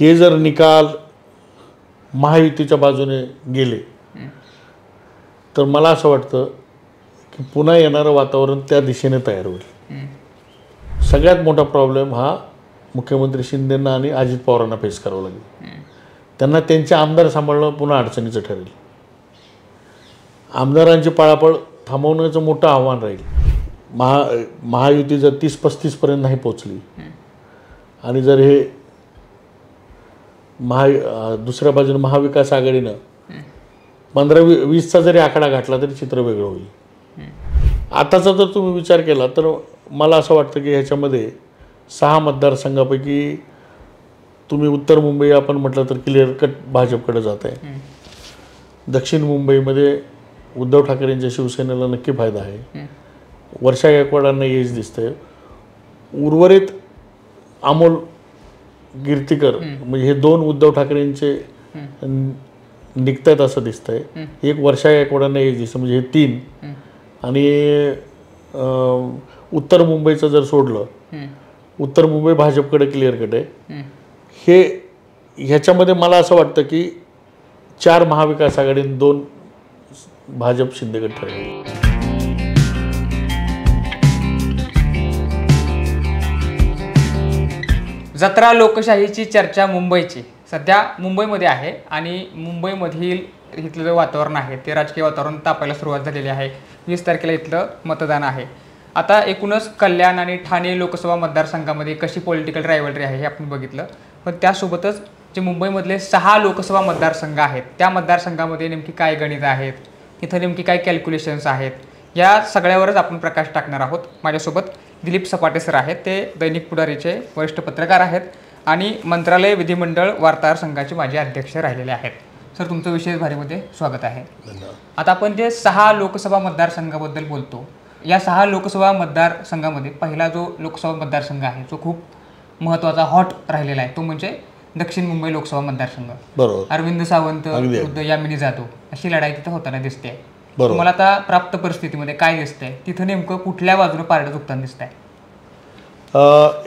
हे जर निकाल महायुतीच्या बाजूने गेले तर मला असं वाटतं की पुन्हा येणारं वातावरण त्या दिशेने तयार होईल. सगळ्यात मोठा प्रॉब्लेम हा मुख्यमंत्री शिंदेंना आणि अजित पवारांना फेस करावं लागेल. त्यांना त्यांचे आमदार सांभाळणं पुन्हा अडचणीचं ठरेल. आमदारांची पळापळ थांबवण्याचं मोठं आव्हान राहील. महायुती जर 30-35 पर्यंत नाही पोचली आणि जर हे दुसऱ्या बाजूने महाविकास आघाडीनं 15-20चा जरी आकडा घातला तरी चित्र वेगळं होईल. आताचा जर तुम्ही विचार केला तर मला असं वाटतं की ह्याच्यामध्ये 6 मतदारसंघापैकी तुम्ही उत्तर मुंबई आपण म्हटलं तर क्लिअर कट भाजपकडे जात आहे. दक्षिण मुंबईमध्ये उद्धव ठाकरेंच्या शिवसेनेला नक्की फायदा आहे. वर्षा गायकवाडांना यश दिसतंय. उर्वरित अमोल गिरतीकर म्हणजे हे 2 उद्धव ठाकरेंचे निघतात असं दिसतंय. एक वर्षा गायकवाडांना यश दिसतं म्हणजे हे 3. आणि उत्तर मुंबईचं जर सोडलं, उत्तर मुंबई भाजपकडे क्लिअर कट आहे. ह्याच्यामध्ये मला असं वाटतं की 4 महाविकास आघाडी 2 भाजप शिंदेगड ठरेल. जत्रा लोकशाहीची चर्चा मुंबईची सध्या मुंबईमध्ये आहे आणि मुंबईमधील इथलं जे वातावरण आहे ते राजकीय वातावरण तापायला सुरुवात झालेली आहे. 20 तारखेला इथलं मतदान आहे. आता एकूणच कल्याण आणि ठाणे लोकसभा मतदारसंघामध्ये कशी पॉलिटिकल रायव्हलरी आहे हे आपण बघितलं. पण त्यासोबतच जे मुंबईमधले 6 लोकसभा मतदारसंघ आहेत त्या मतदारसंघामध्ये नेमकी काय गणित आहेत, इथं नेमकी काय कॅल्क्युलेशन्स आहेत, या सगळ्यावरच आपण प्रकाश टाकणार आहोत. माझ्यासोबत दिलीप सपाटे सर आहेत. ते दैनिक पुढारीचे वरिष्ठ पत्रकार आहेत आणि मंत्रालय विधिमंडळ वार्ताहर संघाचे माजी अध्यक्ष राहिलेले आहेत. सर, तुमचं विशेष भारीमध्ये स्वागत आहे. आता आपण जे 6 लोकसभा मतदारसंघाबद्दल बोलतो, या 6 लोकसभा मतदारसंघामध्ये पहिला जो लोकसभा मतदारसंघ आहे जो खूप महत्त्वाचा हॉट राहिलेला आहे तो म्हणजे दक्षिण मुंबई लोकसभा मतदारसंघ. बरोबर. अरविंद सावंत विरुद्ध यामिनी जाधव अशी लढाई तिथं होताना दिसते. तुम्हाला आता प्राप्त परिस्थितीमध्ये काय दिसतंय, तिथं नेमकं कुठल्या बाजूने पारडं झुकताना दिसतंय?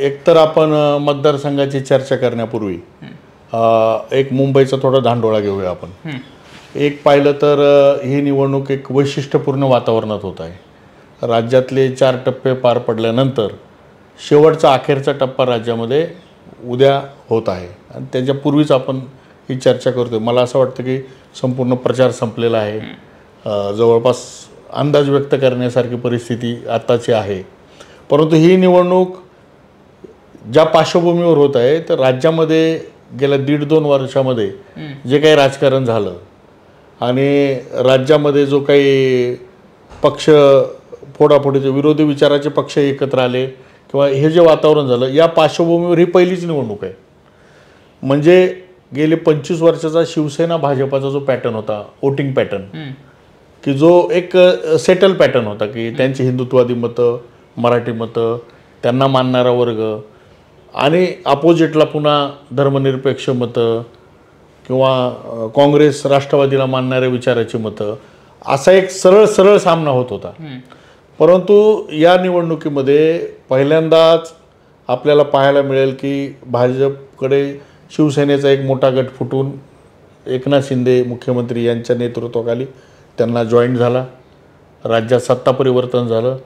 एकतर आपण मतदारसंघाची चर्चा करण्यापूर्वी एक मुंबईचा थोडा धांडोळा घेऊया आपण. एक पाहिलं तर ही निवडणूक एक वैशिष्ट्यपूर्ण वातावरणात होत आहे. राज्यातले 4 टप्पे पार पडल्यानंतर शेवटचा अखेरचा टप्पा राज्यामध्ये उद्या होत आहे आणि त्याच्यापूर्वीच आपण ही चर्चा करतोय. मला असं वाटतं की संपूर्ण प्रचार संपलेला आहे. जवळपास अंदाज व्यक्त करण्यासारखी परिस्थिती आत्ताची आहे. परंतु ही निवडणूक ज्या पार्श्वभूमीवर होत आहे तर राज्यामध्ये गेल्या 1.5-2 वर्षामध्ये जे काही राजकारण झालं आणि राज्यामध्ये जो काही पक्ष फोडाफोडीचे विरोधी विचाराचे पक्ष एकत्र आले किंवा हे जे वातावरण झालं या पार्श्वभूमीवर ही पहिलीच निवडणूक आहे. म्हणजे गेले 25 वर्षाचा शिवसेना भाजपाचा जो पॅटर्न होता, वोटिंग पॅटर्न, की जो एक सेटल पॅटर्न होता की त्यांची हिंदुत्ववादी मतं, मराठी मतं, त्यांना मानणारा वर्ग आणि अपोजिटला पुन्हा धर्मनिरपेक्ष मतं किंवा काँग्रेस राष्ट्रवादीला मानणाऱ्या विचाराची मतं, असा एक सरळ सामना होत होता. परंतु या निवडणुकीमध्ये पहिल्यांदाच आपल्याला पाहायला मिळेल की भाजपकडे शिवसेनेचा एक मोठा गट फुटून एकनाथ शिंदे मुख्यमंत्री यांच्या नेतृत्वाखाली त्यांना जॉईंट झाला. राज्यात सत्ता परिवर्तन झालं.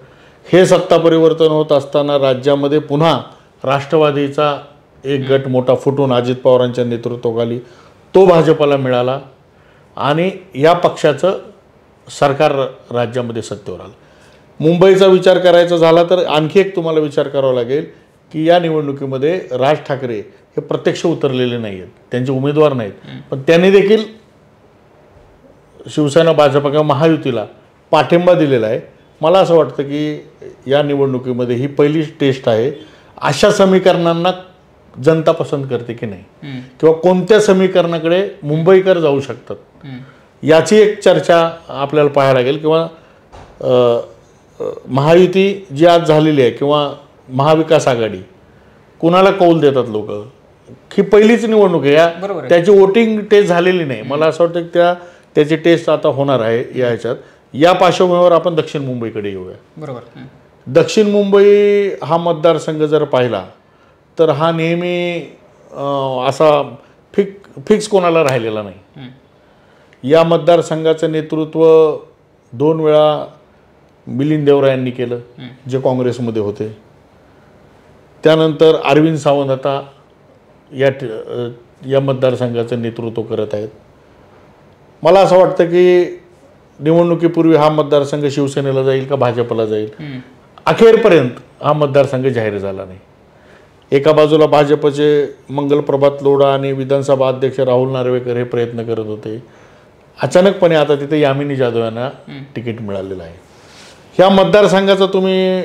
हे सत्ता परिवर्तन होत असताना राज्यामध्ये पुन्हा राष्ट्रवादीचा एक गट मोठा फुटून अजित पवारांच्या नेतृत्वाखाली तो भाजपला मिळाला आणि या पक्षाचं सरकार राज्यामध्ये सत्तेवर आलं. मुंबईचा विचार करायचा झाला तर आणखी एक तुम्हाला विचार करावा लागेल की या निवडणुकीमध्ये राज ठाकरे हे प्रत्यक्ष उतरलेले नाही आहेत, त्यांचे उमेदवार नाहीत, पण त्यांनी देखील शिवसेना भाजप किंवा महायुतीला पाठिंबा दिलेला आहे. मला असं वाटतं की या निवडणुकीमध्ये ही पहिलीच टेस्ट आहे. अशा समीकरणांना जनता पसंत करते की नाही किंवा कोणत्या समीकरणाकडे मुंबईकर जाऊ शकतात याची एक चर्चा आपल्याला पाहायला लागेल. किंवा महायुती जी आज झालेली आहे किंवा महाविकास आघाडी कुणाला कौल देतात लोक, ही पहिलीच निवडणूक आहे. त्याची वोटिंग टेस्ट झालेली नाही. मला असं वाटतं की त्याची टेस्ट आता होणार आहे या ह्याच्यात. या पार्श्वभूमीवर आपण दक्षिण मुंबईकडे येऊया. बरोबर. दक्षिण मुंबई हा मतदारसंघ जर पाहिला तर हा नेहमी असा फिक्स कोणाला राहिलेला नाही. या मतदारसंघाचं नेतृत्व 2 वेळा मिलिंद देवरा यांनी केलं, जे काँग्रेसमध्ये होते. त्यानंतर अरविंद सावंत आता या मतदारसंघाचं नेतृत्व करत आहेत. मला असं वाटतं की निवडणुकीपूर्वी हा मतदारसंघ शिवसेनेला जाईल का भाजपला जाईल, अखेरपर्यंत हा मतदारसंघ जाहीर झाला नाही. एका बाजूला भाजपचे मंगलप्रभात लोढा आणि विधानसभा अध्यक्ष राहुल नार्वेकर हे प्रयत्न करत होते. अचानकपणे आता तिथे यामिनी जाधव यांना तिकीट मिळालेलं आहे. ह्या मतदारसंघाचा तुम्ही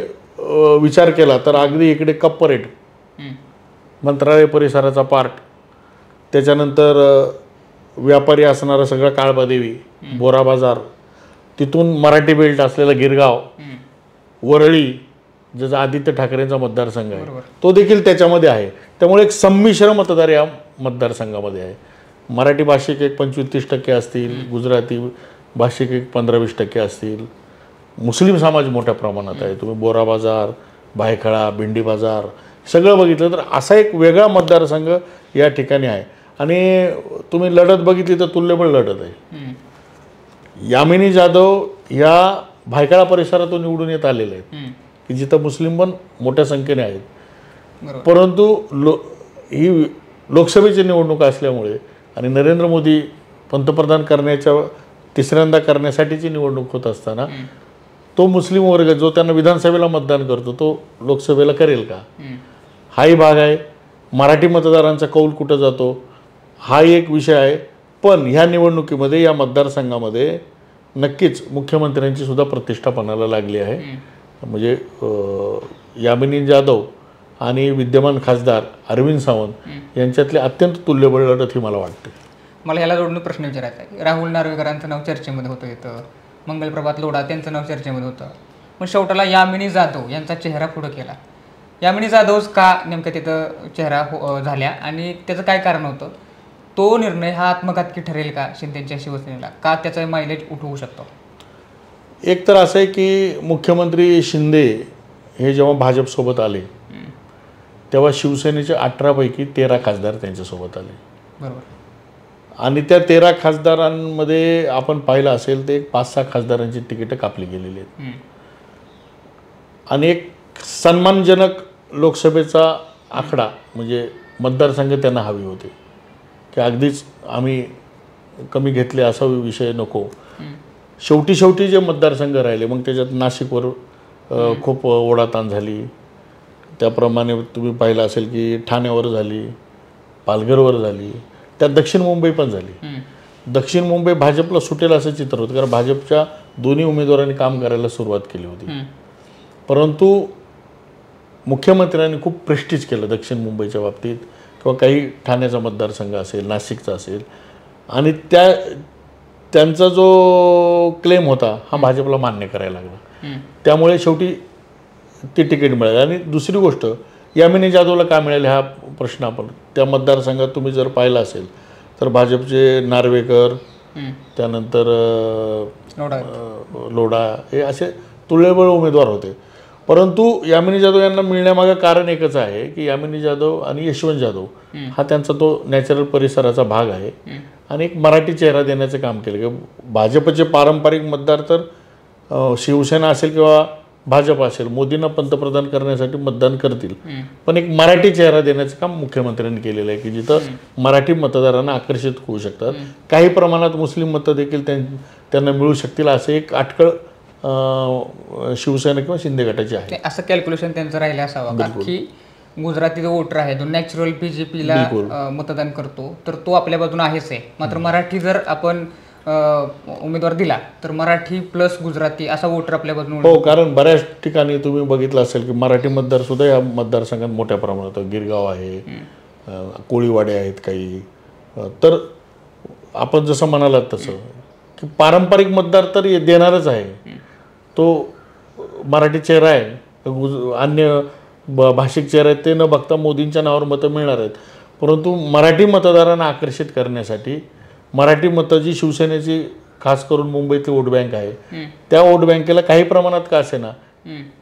विचार केला तर अगदी इकडे कप्परेट, मंत्रालय परिसराचा पार्ट, त्याच्यानंतर व्यापारी असणारा सगळा काळबादेवी, बोरा बाजार, तिथून मराठी बेल्ट असलेला गिरगाव, वरळी, ज्याचा आदित्य ठाकरेंचा मतदारसंघ आहे, तो देखील त्याच्यामध्ये आहे. त्यामुळे एक संमिश्र मतदार या मतदारसंघामध्ये आहे. मराठी भाषिक एक 25-30% असतील, गुजराती भाषिक एक 15-20% असतील, मुस्लिम समाज मोठ्या प्रमाणात आहे. तुम्ही बोरा बाजार, भायखळा, भिंडी बाजार सगळं बघितलं तर असा एक वेगळा मतदारसंघ या ठिकाणी आहे. आणि तुम्ही लढत बघितली तर तुल्यबळ लढत आहे. यामिनी जाधव ह्या भायखळा परिसरातून निवडून येत आलेले आहेत की जिथं मुस्लिम पण मोठ्या संख्येने आहेत. परंतु ही लोकसभेची निवडणूक असल्यामुळे आणि नरेंद्र मोदी पंतप्रधान करण्याच्या तिसऱ्यांदा करण्यासाठीची निवडणूक होत असताना तो मुस्लिम वर्ग जो त्यांना विधानसभेला मतदान करतो तो लोकसभेला करेल का, हाही भाग आहे. मराठी मतदारांचा कौल कुठं जातो हा एक विषय आहे. पण ह्या निवडणुकीमध्ये या मतदारसंघामध्ये नक्कीच मुख्यमंत्र्यांची सुद्धा प्रतिष्ठा पणाला लागली आहे. म्हणजे यामिनी जाधव आणि विद्यमान खासदार अरविंद सावंत यांच्यातले अत्यंत तुल्यबळ लढत ही मला वाटते. मला ह्याला जोडून प्रश्न विचारायचा आहे. राहुल नार्वेकरांचं नाव चर्चेमध्ये होतं, इथं मंगलप्रभात लोढा त्यांचं नाव चर्चेमध्ये होतं. पण शेवटाला यामिनी जाधव यांचा चेहरा पुढं केला. यामिनी जाधवच का नेमकं तिथं चेहरा झाल्या आणि त्याचं काय कारण होतं? तो निर्णय हा आत्मघातकी ठरेल का शिंदेच्या शिवसेनेला, का त्याचा मायलेज उठवू शकतो? एक तर असं आहे की मुख्यमंत्री शिंदे हे जेव्हा भाजपसोबत आले तेव्हा शिवसेनेचे 18 पैकी 13 खासदार त्यांच्यासोबत आले. बरोबर. आणि त्या 13 खासदारांमध्ये आपण पाहिलं असेल ते 5-6 खासदारांची तिकीटं कापली गेलेली आहेत. आणि एक सन्मानजनक लोकसभेचा आकडा म्हणजे मतदारसंघ त्यांना हवे होते की अगदीच आम्ही कमी घेतले असा विषय नको. शेवटी जे मतदारसंघ राहिले मग त्याच्यात नाशिकवर खूप ओढाताण झाली. त्याप्रमाणे तुम्ही पाहिलं असेल की ठाण्यावर झाली, पालघरवर झाली, त्यात दक्षिण मुंबई पण झाली. दक्षिण मुंबई भाजपला सुटेल असं चित्र होतं कारण भाजपच्या दोन्ही उमेदवारांनी काम करायला सुरुवात केली होती. परंतु मुख्यमंत्र्यांनी खूप प्रेस्टिज केलं दक्षिण मुंबईच्या बाबतीत किंवा काही ठाण्याचा मतदारसंघ असेल, नाशिकचा असेल, आणि त्यांचा जो क्लेम होता हा भाजपला मान्य करायला लागला. त्यामुळे शेवटी ती तिकीट मिळाली. आणि दुसरी गोष्ट यामिनी जाधवला का मिळाली हा प्रश्न आपण त्या मतदारसंघात तुम्ही जर पाहिला असेल तर भाजपचे नार्वेकर, त्यानंतर लोढा हे असे तुल्यबळ उमेदवार होते. परंतु यामिनी जाधव यांना मिळण्यामागं कारण एकच आहे की यामिनी जाधव आणि यशवंत जाधव हा त्यांचा तो नॅचरल परिसराचा भाग आहे आणि एक मराठी चेहरा देण्याचं काम केलं. की भाजपचे पारंपरिक मतदार तर शिवसेना असेल किंवा भाजप असेल मोदींना पंतप्रधान करण्यासाठी मतदान करतील, पण एक मराठी चेहरा देण्याचं काम मुख्यमंत्र्यांनी केलेलं आहे की जिथं मराठी मतदारांना आकर्षित होऊ शकतात. काही प्रमाणात मुस्लिम मतं देखील त्यांना मिळू शकतील असं एक अटकळ शिवसेना किंवा शिंदे गटाची आहे. असं कॅल्क्युलेशन त्यांचं राहिलं असावं की गुजराती जो वोटर आहे जो नॅचरल बीजेपीला मतदान करतो तर तो आपल्या बाजून आहेच आहे. मात्र मराठी जर आपण उमेदवार दिला तर मराठी प्लस गुजराती असा वोटर आपल्या बाजून. हो, कारण बऱ्याच ठिकाणी तुम्ही बघितलं असेल की मराठी मतदार सुद्धा या मतदारसंघात मोठ्या प्रमाणात गिरगाव आहे, कोळीवाडे आहेत काही. तर आपण जसं म्हणालात तसं की पारंपरिक मतदार तर देणारच आहे, तो मराठी चेहरा आहे. अन्य भाषिक चेहरा आहेत ते न बघता मोदींच्या नावावर मतं मिळणार आहेत. परंतु मराठी मतदारांना आकर्षित करण्यासाठी मराठी मतं जी शिवसेनेची खास करून मुंबईतली वोट बँक आहे त्या वोट बँकेला काही प्रमाणात का असेना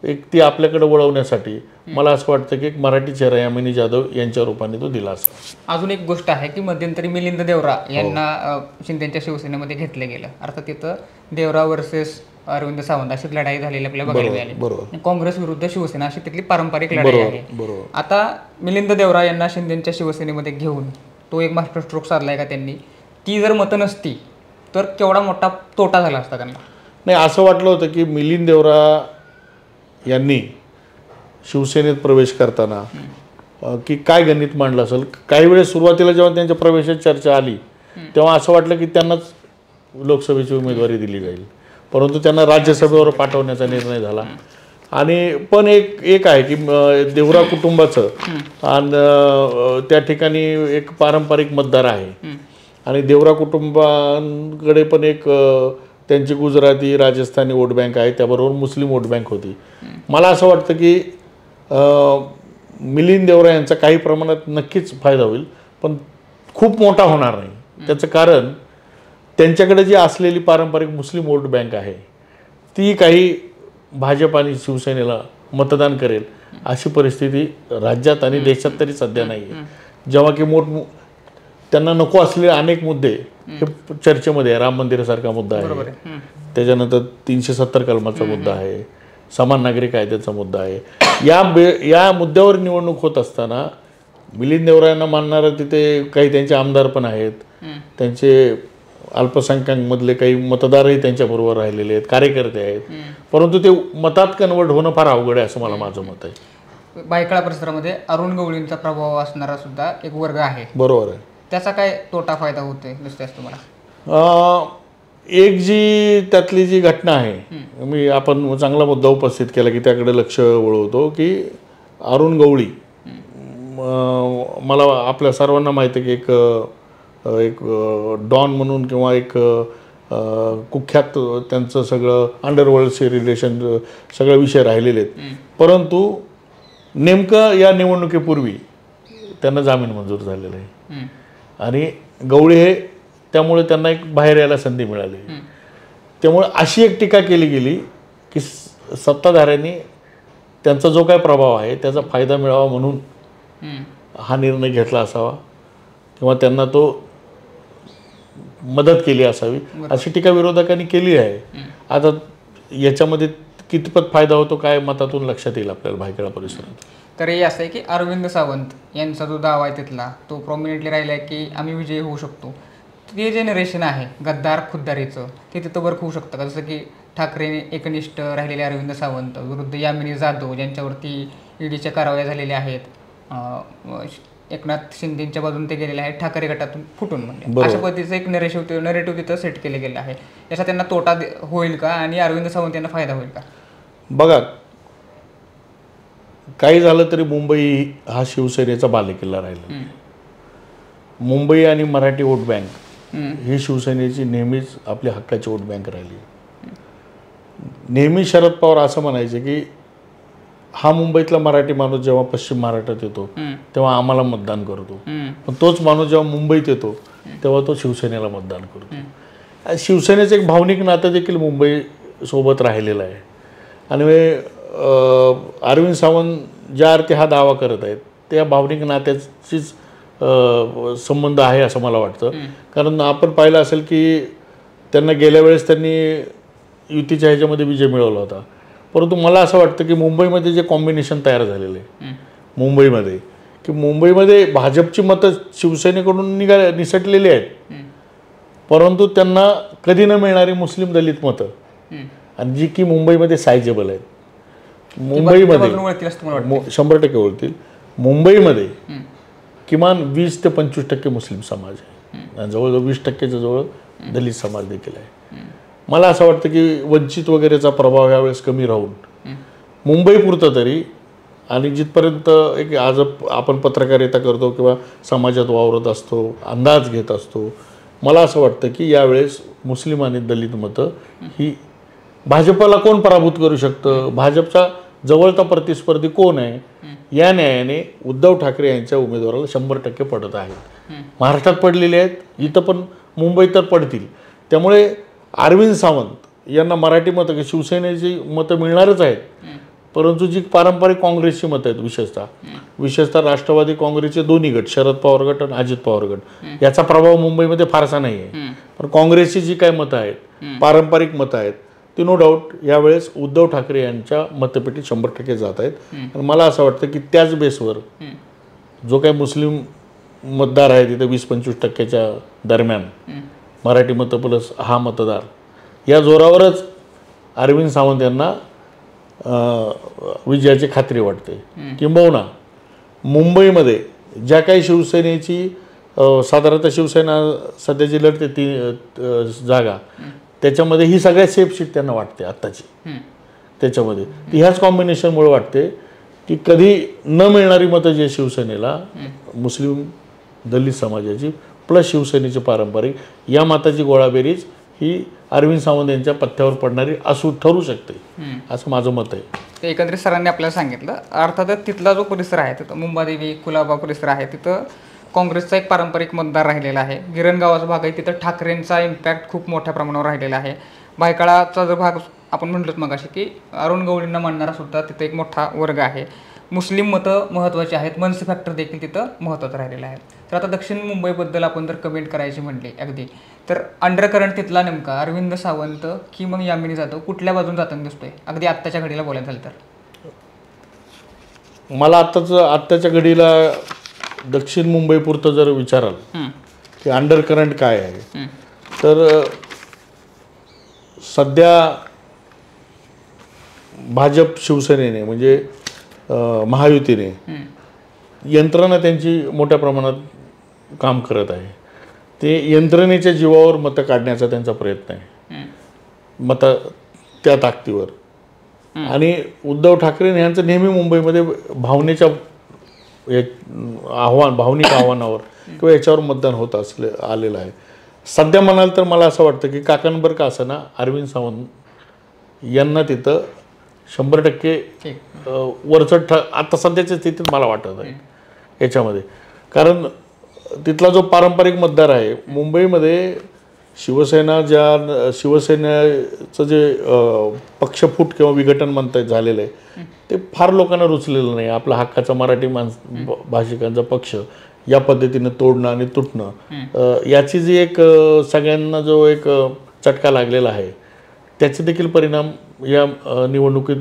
एक ती आपल्याकडे वळवण्यासाठी मला असं वाटतं की एक मराठी चेहरा यामिनी जाधव यांच्या रूपाने तो दिला असा. अजून एक गोष्ट आहे की मध्यंतरी मिलिंद देवरा यांना शिंदेच्या शिवसेनेमध्ये घेतलं गेलं. अर्थात तिथं देवरा वर्सेस अरविंद सावंत अशी लढाई झालेली आपल्याला बघायला मिळाली. काँग्रेस विरुद्ध शिवसेना अशी तिथली पारंपरिक लढाई आहे. आता मिलिंद देवरा यांना शिंदेच्या शिवसेनेमध्ये घेऊन तो एक मास्टर स्ट्रोक साधलाय का त्यांनी? ती जर मतं नसती तर केवढा मोठा तोटा झाला असता त्यांना? नाही, असं वाटलं होतं की मिलिंद देवरा यांनी शिवसेनेत प्रवेश करताना की काय गणित मांडलं असेल. काही वेळेस सुरुवातीला जेव्हा त्यांच्या प्रवेशाची चर्चा आली तेव्हा असं वाटलं की त्यांनाच लोकसभेची उमेदवारी दिली जाईल, परंतु त्यांना राज्यसभेवर पाठवण्याचा निर्णय झाला. आणि पण एक आहे की देवरा कुटुंबाचं आणि त्या ठिकाणी एक पारंपरिक मतदार आहे आणि देवरा कुटुंबाकडे पण एक त्यांची गुजराती राजस्थानी वोट बँक आहे, त्याबरोबर मुस्लिम वोट बँक होती. मला असं वाटतं की मिलिंद देवरा यांचा काही प्रमाणात नक्कीच फायदा होईल, पण खूप मोठा होणार नाही. त्याचं कारण त्यांच्याकडे जी असलेली पारंपरिक मुस्लिम वोट बँक आहे ती काही भाजप आणि शिवसेनेला मतदान करेल अशी परिस्थिती राज्यात आणि देशात तरी सध्या नाही आहे. जेव्हा की त्यांना नको असलेले अनेक मुद्दे हे चर्चेमध्ये आहे. राम मंदिरासारखा मुद्दा आहे, त्याच्यानंतर 370 कलमाचा मुद्दा आहे, समान नागरी कायद्याचा मुद्दा आहे. या मुद्द्यावर निवडणूक होत असताना मिलिंद देवरा यांना मानणारे तिथे काही त्यांचे आमदार पण आहेत, त्यांचे अल्पसंख्याकमधले काही मतदारही त्यांच्याबरोबर राहिलेले आहेत, कार्यकर्ते आहेत, परंतु ते मतात कन्वर्ट होणं फार अवघड आहे असं माझं मत आहे. बायकाळा परिसरामध्ये अरुण गवळींचा प्रभाव असणारा सुद्धा एक वर्ग आहे. बरोबर आहे. त्याचा काय तोटा फायदा होतोय दिसतोय तुम्हाला? एक जी त्यातली जी घटना आहे, आपण चांगला मुद्दा उपस्थित केला की त्याकडे लक्ष वळवतो की अरुण गवळी, मला आपल्या सर्वांना माहिती आहे की एक डॉन म्हणून किंवा एक कुख्यात त्यांचं सगळं अंडरवर्ल्डचे रिलेशन सगळे विषय राहिलेले आहेत, परंतु नेमकं या निवडणुकीपूर्वी त्यांना जामीन मंजूर झालेला आहे आणि गवळी हे त्यामुळे त्यांना एक बाहेर यायला संधी मिळाली. त्यामुळे अशी एक टीका केली गेली की सत्ताधाऱ्यांनी त्यांचा जो काय प्रभाव आहे त्याचा फायदा मिळावा म्हणून हा निर्णय घेतला असावा किंवा त्यांना तो मदत केली असावी अशी टीका विरोधकांनी केली आहे. आता याच्यामध्ये कितपत फायदा होतो काय मतातून लक्षात येईल आपल्याला बायकाळा परिसरात. तर हे असं आहे की अरविंद सावंत यांचा जो दावा आहे तिथला तो प्रॉमिनेंटली राहिला आहे की आम्ही विजयी होऊ शकतो. ते जनरेशन आहे गद्दार खुद्दारीचं ते तिथं वर्क होऊ शकतं का? जसं की ठाकरे एकनिष्ठ राहिलेले अरविंद सावंत विरुद्ध यामिनी जाधव ज्यांच्यावरती ईडीच्या कारवाया झालेल्या आहेत, एकनाथ शिंदेच्या बाजून ते गेलेले आहेत ठाकरे गटातून फुटून, म्हणजे अशा पद्धतीचं एक नरेटिव्ह तिथं सेट केलं गेलं आहे. याचा त्यांना तोटा होईल का आणि अरविंद सावंत यांना फायदा होईल का? बघा, काही झालं तरी मुंबई हा शिवसेनेचा बालेकिल्ला राहिला. मुंबई आणि मराठी वोट बँक ही शिवसेनेची नेहमीच आपली हक्काची वोट बँक राहिली. नेहमी शरद पवार असं म्हणायचे की हा मुंबईतला मराठी माणूस जेव्हा पश्चिम महाराष्ट्रात येतो तेव्हा आम्हाला मतदान करतो, पण तोच माणूस जेव्हा मुंबईत येतो तेव्हा तो शिवसेनेला मतदान करतो. शिवसेनेचं एक भावनिक नातं देखील मुंबई सोबत राहिलेलं आहे आणि अरविंद सावंत ज्या अर्थी हा दावा करत आहेत त्या भावनिक नात्याचीच संबंध आहे असं मला वाटतं. कारण आपण पाहिलं असेल की त्यांना गेल्या वेळेस त्यांनी युतीच्या ह्याच्यामध्ये विजय मिळवला होता, परंतु मला असं वाटतं की मुंबईमध्ये जे कॉम्बिनेशन तयार झालेलं आहे मुंबईमध्ये की मुंबईमध्ये भाजपची मतं शिवसेनेकडून निसटलेली आहेत, परंतु त्यांना कधी न मिळणारी मुस्लिम दलित मतं आणि जी की मुंबईमध्ये सायजेबल आहेत. मुंबईमध्ये 100% ओळखतील. मुंबईमध्ये किमान 20 ते 25% मुस्लिम समाज आहे, जवळजवळ 20%च्या जवळ दलित समाज देखील आहे. मला असं वाटतं की वंचित वगैरेचा प्रभाव यावेळेस कमी राहून मुंबईपुरतं तरी आणि जिथपर्यंत एक आज आपण पत्रकारिता करतो किंवा समाजात वावरत असतो, अंदाज घेत असतो, मला असं वाटतं की यावेळेस मुस्लिम आणि दलित मतं ही भाजपला कोण पराभूत करू शकतं, भाजपचा जवळचा प्रतिस्पर्धी कोण आहे, या न्यायाने उद्धव ठाकरे यांच्या उमेदवाराला 100% पडत आहेत. महाराष्ट्रात पडलेले आहेत, इथं पण मुंबईत तर पडतील. त्यामुळे अरविंद सावंत यांना मराठी मतं शिवसेनेची मतं मिळणारच आहेत, परंतु जी पारंपरिक काँग्रेसची मतं आहेत विशेषतः राष्ट्रवादी काँग्रेसचे दोन्ही गट, शरद पवार गट आणि अजित पवार गट, याचा प्रभाव मुंबईमध्ये फारसा नाही आहे. पण काँग्रेसची जी काही मतं आहेत, पारंपरिक मतं आहेत, ती नो डाऊट यावेळेस उद्धव ठाकरे यांच्या मतपेटीत 100% जात आहेत. आणि मला असं वाटतं की त्याच बेसवर जो काही मुस्लिम मतदार आहे तिथे 20-25% दरम्यान मराठी मतं प्लस हा मतदार, या जोरावरच अरविंद सावंत यांना विजयाची खात्री वाटते. किंबहुना मुंबईमध्ये ज्या काही शिवसेनेची साधारणतः शिवसेना सध्याची लढते ती जागा, त्याच्यामध्ये ही सगळ्यात सेफ सीट त्यांना वाटते आत्ताची. त्याच्यामध्ये ह्याच कॉम्बिनेशनमुळे वाटते की कधी न मिळणारी मतं जी शिवसेनेला, मुस्लिम दलित समाजाची प्लस शिवसेनेची पारंपरिक, या मताची गोळाबेरीज ही अरविंद सावंत यांच्या पथ्यावर पडणारी असू ठरू शकते, असं माझं मत आहे. ते एकंदरीत सरांनी आपल्याला सांगितलं. अर्थातच तिथला जो परिसर आहे, तिथं मुंबादेवी कुलाबा परिसर आहे, तिथं काँग्रेसचा एक पारंपरिक मतदार राहिलेला आहे. गिरण गावाचा भाग आहे, तिथं ठाकरेंचा इम्पॅक्ट खूप मोठ्या प्रमाणावर राहिलेला आहे. भायखळाचा जो भाग आपण म्हटलोच मगाशी की अरुण गवळींना मानणारा सुद्धा तिथं एक मोठा वर्ग आहे. मुस्लिम मतं महत्त्वाची आहेत, मनसे फॅक्टर देखील तिथं महत्त्वाचं राहिलेलं आहे. तर आता दक्षिण मुंबईबद्दल आपण जर कमेंट करायची म्हटली अगदी, तर अंडरकरंट तिथला नेमका अरविंद सावंत की मग यामिनी जाधव कुठल्या बाजून जाताना दिसतोय अगदी आत्ताच्या घडीला बोलायचं झालं तर? मला आत्ताच्या घडीला दक्षिण मुंबईपुरतं जर विचाराल की अंडरकरंट काय आहे, तर सध्या भाजप शिवसेनेने म्हणजे महायुतीने यंत्रणा त्यांची मोठ्या प्रमाणात काम करत आहे. ते यंत्रणेच्या जीवावर मतं काढण्याचा त्यांचा प्रयत्न आहे, मतं त्या ताकदीवर. आणि उद्धव ठाकरे यांचं नेहमी मुंबईमध्ये भावनेच्या एक भावनिक आव्हानावर किंवा याच्यावर मतदान होत आलेलं आहे. सध्या म्हणाल तर मला असं वाटतं की काकांबर का असं ना अरविंद यांना तिथं 100% वरचढ आता सध्याच्या स्थितीत मला वाटत आहे याच्यामध्ये. कारण तिथला जो पारंपरिक मतदार आहे मुंबईमध्ये, शिवसेनेचं जे पक्षफूट किंवा विघटन म्हणता झालेलं आहे ते फार लोकांना रुचलेलं नाही. आपला हक्काचा मराठी भाषिकांचा पक्ष या पद्धतीनं तोडणं आणि तुटणं, याची जी एक सगळ्यांना जो एक चटका लागलेला आहे, त्याचे देखील परिणाम या निवडणुकीत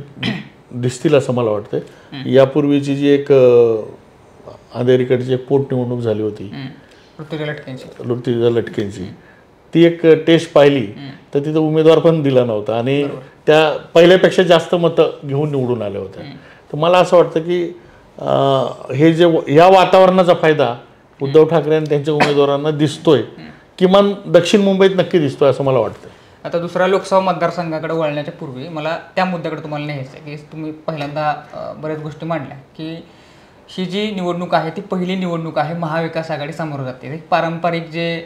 दिसतील असं मला वाटतं. यापूर्वीची जी एक अंधेरीकडची एक पोटनिवडणूक झाली होती ऋतुजा लटकेंची, ती एक टेस्ट पाहिली तर तिथं उमेदवार पण दिला नव्हता आणि त्या पहिल्यापेक्षा जास्त मतं घेऊन निवडून आल्या होत्या. तर मला असं वाटतं की हे जे या वातावरणाचा फायदा उद्धव ठाकरे आणि त्यांच्या उमेदवारांना दिसतोय, किमान दक्षिण मुंबईत नक्की दिसतोय असं मला वाटतं. आता दुसऱ्या लोकसभा मतदारसंघाकडे वळण्याच्या पूर्वी मला त्या मुद्द्याकडे तुम्हाला न्यायचं आहे की तुम्ही पहिल्यांदा बऱ्याच गोष्टी मांडल्या की ही जी निवडणूक आहे ती पहिली निवडणूक आहे महाविकास आघाडी समोर जाते. पारंपरिक जे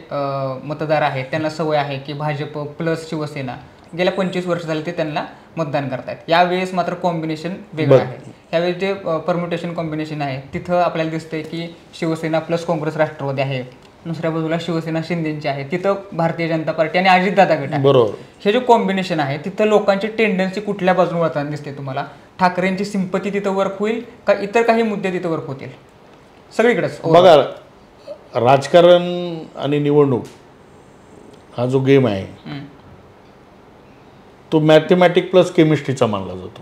मतदार आहेत त्यांना सवय आहे की भाजप प्लस शिवसेना गेल्या 25 वर्ष झाले ते त्यांना मतदान करतायत. यावेळेस मात्र कॉम्बिनेशन वेगळं आहे. यावेळेस जे परम्युटेशन कॉम्बिनेशन आहे तिथं आपल्याला दिसतंय की शिवसेना प्लस काँग्रेस राष्ट्रवादी आहे, दुसऱ्या बाजूला शिवसेना शिंदेची आहे, तिथं भारतीय जनता पार्टी आणि अजितदादा गट आहे. बरोबर. हे जे कॉम्बिनेशन आहे तिथं लोकांची टेंडन्सी कुठल्या बाजूने वळताना दिसते तुम्हाला? ठाकरेंची सिंपती तिथं वर्क होईल का इतर काही मुद्दे तिथं वर्क होतील? सगळीकडेच बघा, राजकारण आणि निवडणूक हा जो गेम आहे तो मॅथमॅटिक प्लस केमिस्ट्रीचा मानला जातो.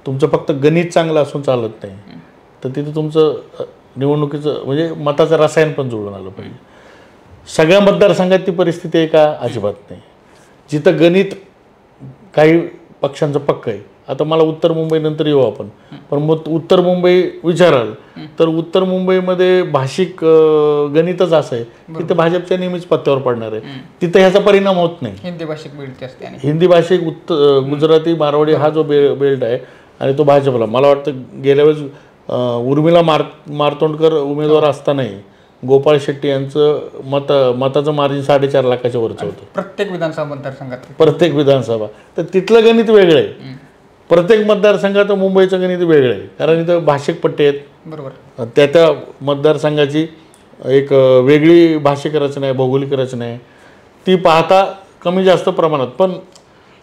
तुमचं फक्त गणित चांगलं असून चालत नाही, तर तिथं तुमचं निवडणुकीचं म्हणजे मताचं रसायन पण जुळून आलं पाहिजे. सगळ्या मतदारसंघात ती परिस्थिती आहे का? अजिबात नाही. जिथं गणित काही पक्षांचं पक्क आहे, आता मला उत्तर मुंबई नंतर येऊ आपण, पण मग उत्तर मुंबई विचाराल तर उत्तर मुंबईमध्ये भाषिक गणितच असं आहे की ते भाजपच्या नेहमीच पत्त्यावर पडणार आहे. तिथं ह्याचा परिणाम होत नाही. हिंदी भाषिक बेल्ट असते, हिंदी भाषिक गुजराती मारवाडी हा जो बेल्ट आहे आणि तो भाजपला, मला वाटतं गेल्या वेळेस उर्मिला मारतोंडकर उमेदवार असतानाही गोपाळ शेट्टी यांचं मताचं मार्जिन 4.5 लाखाच्या वरचं होतं प्रत्येक विधानसभा मतदारसंघात. प्रत्येक विधानसभा. तर तिथलं गणित वेगळं आहे. प्रत्येक मतदारसंघात मुंबईचं गणित वेगळं आहे, कारण इथं भाषिक पट्टे आहेत. बरोबर. त्या मतदारसंघाची एक वेगळी भाषिक रचना आहे, भौगोलिक रचना आहे, ती पाहता कमी जास्त प्रमाणात. पण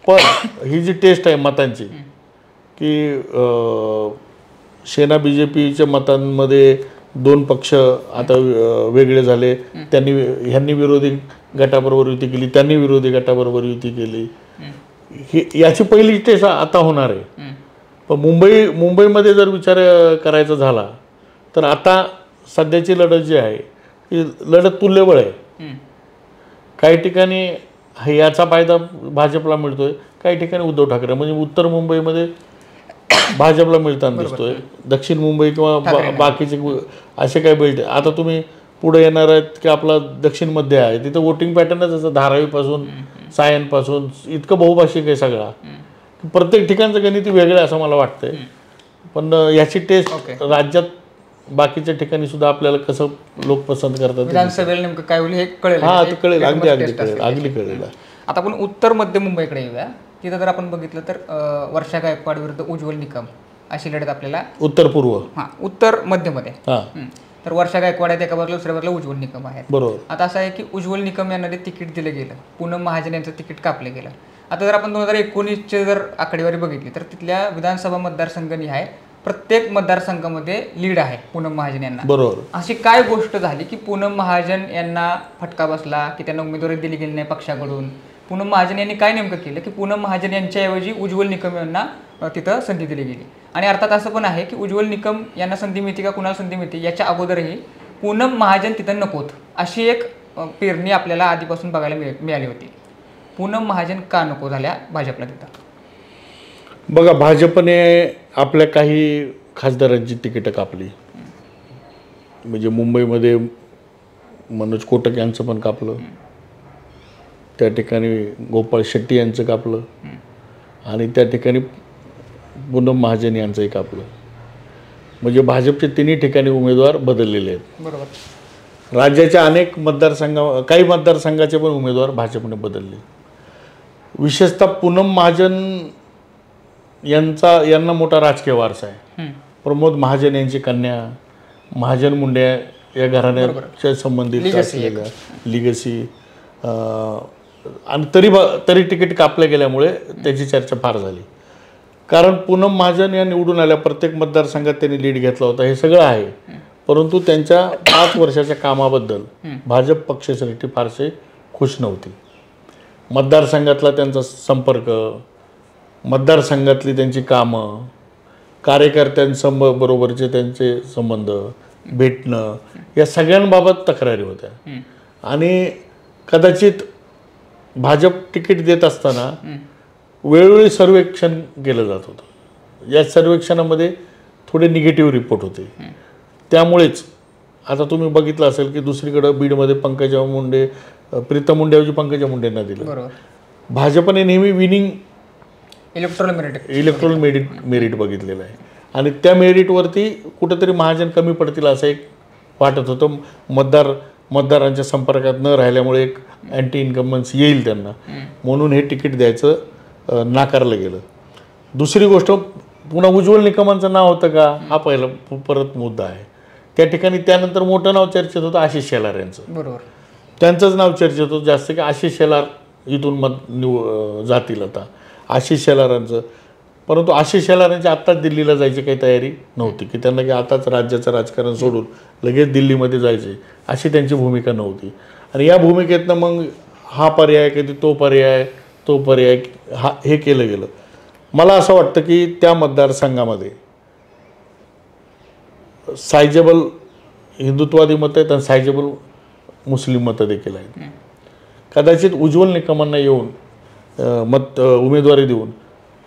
पण ही जी टेस्ट आहे मतांची की सेना BJPच्या मतांमध्ये 2 पक्ष आता वेगळे झाले, ह्यांनी विरोधी गटाबरोबर युती केली, त्यांनी विरोधी गटाबरोबर युती केली, ही याची पहिली टेस्ट आता होणार आहे. पण मुंबईमध्ये जर विचार करायचा झाला तर आता सध्याची लढत जी आहे ही लढत तुल्यबळ आहे. काही ठिकाणी याचा फायदा भाजपला मिळतोय, काही ठिकाणी उद्धव ठाकरे म्हणजे उत्तर मुंबईमध्ये भाजपला मिळताना दिसतोय, दक्षिण मुंबई किंवा बाकीचे असे काही बेल्ट. आता तुम्ही पुढे येणार आहेत की आपला दक्षिण मध्य आहे, तिथं वोटिंग पॅटर्नच असं धारावीपासून सायनपासून इतकं बहुभाषिक आहे सगळा. प्रत्येक ठिकाणचं गणित वेगळं आहे असं मला वाटतंय. पण याची टेस्ट राज्यात बाकीच्या ठिकाणी सुद्धा आपल्याला कसं लोक पसंत करतात विधानसभेला नेमकं काय होईल हे कळेल. हा ते कळेल, अगदी कळेल. आता आपण उत्तर मध्य मुंबईकडे येऊया. तिथं जर आपण बघितलं तर वर्षा गायकवाड विरुद्ध उज्ज्वल निकम अशी लढत आपल्याला उत्तर पूर्व उत्तर मध्यमध्ये. तर वर्षा गायकवाड आहेत एका बाजूला, दुसऱ्या बाजूला उज्ज्वल निकम आहेत. बरोबर. आता असं आहे की उज्ज्वल निकम यांना ते तिकीट दिलं गेलं, पूनम महाजन यांचं तिकीट कापलं गेलं. आता जर आपण 2019ची जर आकडेवारी बघितली तर तिथल्या विधानसभा मतदारसंघांनी आहे प्रत्येक मतदारसंघामध्ये लीड आहे पूनम महाजन यांना. बरोबर. अशी काय गोष्ट झाली की पूनम महाजन यांना फटका बसला की त्यांना उमेदवारी दिली गेली नाही पक्षाकडून? पूनम महाजन यांनी काय नेमकं केलं की पूनम महाजन यांच्याऐवजी उज्ज्वल निकम यांना तिथं संधी दिली गेली? आणि अर्थात असं पण आहे की उज्ज्वल निकम यांना संधी मिळते का कुणाला संधी मिळते याच्या अगोदरही पूनम महाजन तिथं नकोत अशी एक पेरणी आपल्याला आधीपासून बघायला मिळाली होती. पूनम महाजन का नको झाल्या भाजपला तिथं? बघा, भाजपने आपल्या काही खासदारांची तिकीटं कापली. म्हणजे मुंबईमध्ये मनोज कोटक यांचं पण कापलं, त्या ठिकाणी गोपाळ शेट्टी यांचं कापलं आणि त्या ठिकाणी पूनम महाजन यांचंही कापलं. म्हणजे भाजपचे तिन्ही ठिकाणी उमेदवार बदललेले आहेत. बरोबर. राज्याच्या अनेक काही मतदारसंघाचे पण उमेदवार भाजपने बदलले. विशेषतः पूनम महाजन यांना मोठा राजकीय वारसा आहे. प्रमोद महाजन यांची कन्या, महाजन मुंडे या घराण्याच्या संबंधित असलेल्या लिगसी, आणि तरी तिकीट कापल्या गेल्यामुळे त्याची चर्चा फार झाली. कारण पूनम महाजन या निवडून आल्या, प्रत्येक मतदारसंघात त्यांनी लीड घेतला होता, हे सगळं आहे. परंतु त्यांच्या 5 वर्षाच्या कामाबद्दल भाजप पक्षश्रेष्ठी फारसे खुश नव्हती. मतदारसंघातला त्यांचा संपर्क, मतदारसंघातली त्यांची कामं, कार्यकर्त्यांबरोबरचे त्यांचे संबंध, भेटणं, या सगळ्यांबाबत तक्रारी होत्या. आणि कदाचित भाजप तिकीट देत असताना वेळोवेळी सर्वेक्षण केलं जात होतं. या सर्वेक्षणामध्ये थोडे निगेटिव्ह रिपोर्ट होते. त्यामुळेच आता तुम्ही बघितलं असेल की दुसरीकडं बीडमध्ये पंकजा मुंडे, प्रीतम मुंडेऐवजी पंकजा मुंडेंना दिलं. भाजपने नेहमी विनिंग इलेक्ट्रॉल मेरिट बघितलेलं आहे आणि त्या मेरिटवरती कुठंतरी महाजन कमी पडतील असं एक वाटत होतं. मतदारांच्या संपर्कात न राहिल्यामुळे एक अँटी इन्कम्बन्सी येईल त्यांना, म्हणून हे तिकीट द्यायचं नाकारलं गेलं. दुसरी गोष्ट, पुन्हा उज्ज्वल निकमांचं नाव होतं का, हा पहिला परत मुद्दा आहे. त्या ठिकाणी त्यानंतर मोठं नाव चर्चेत होतं आशिष शेलार यांचं. बरोबर. त्यांचंच नाव चर्चेत होतं जास्त की आशिष शेलार इथून जातील आता, आशिष शेलारांचं. परंतु आशिष शेलारांची आत्ताच दिल्लीला जायची काही तयारी नव्हती की त्यांना की आताच राज्याचं राजकारण सोडून लगेच दिल्लीमध्ये जायचे अशी त्यांची भूमिका नव्हती. आणि या भूमिकेतनं मग हा पर्याय कधी तो पर्याय हे केलं गेलं. मला असं वाटतं की त्या मतदारसंघामध्ये सायजेबल हिंदुत्ववादी मतं आहेत आणि सायजेबल मुस्लिम मतं देखील आहेत. कदाचित उज्ज्वल निकमांना येऊन उमेदवारी देऊन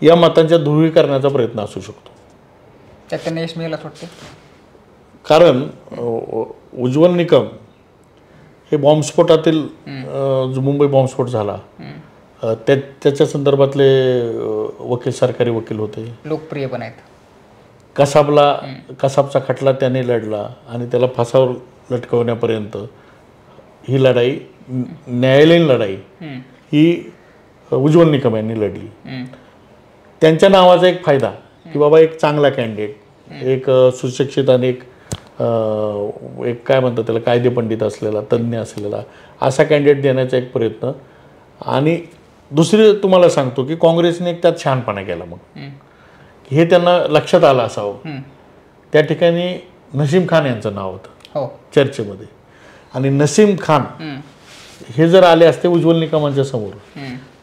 या मतांच्या ध्रुवीकरणाचा प्रयत्न असू शकतो. त्यात त्यांना यश मिळेल असं वाटतं. कारण उज्ज्वल निकम हे बॉम्बस्फोटातील जो मुंबई बॉम्बस्फोट झाला त्याच्या संदर्भातले सरकारी वकील होते, लोकप्रिय पण आहेत. कसाबचा खटला त्याने लढला आणि त्याला फासावर लटकवण्यापर्यंत ही लढाई, न्यायालयीन लढाई ही उज्ज्वल निकम यांनी लढली. त्यांच्या नावाचा एक फायदा की बाबा एक चांगला कॅन्डिडेट, एक सुशिक्षित आणि एक काय म्हणतात त्याला, कायदेपंडित असलेला, तज्ज्ञ असलेला असा कॅन्डिडेट देण्याचा एक प्रयत्न. आणि दुसरी तुम्हाला सांगतो की काँग्रेसने एक त्यात शहाणपणा केला मग हे त्यांना लक्षात आलं असावं. त्या ठिकाणी नसीम खान यांचं नाव होतं हो चर्चेमध्ये आणि नसीम खान हे जर आले असते उज्ज्वल निकमांच्या समोर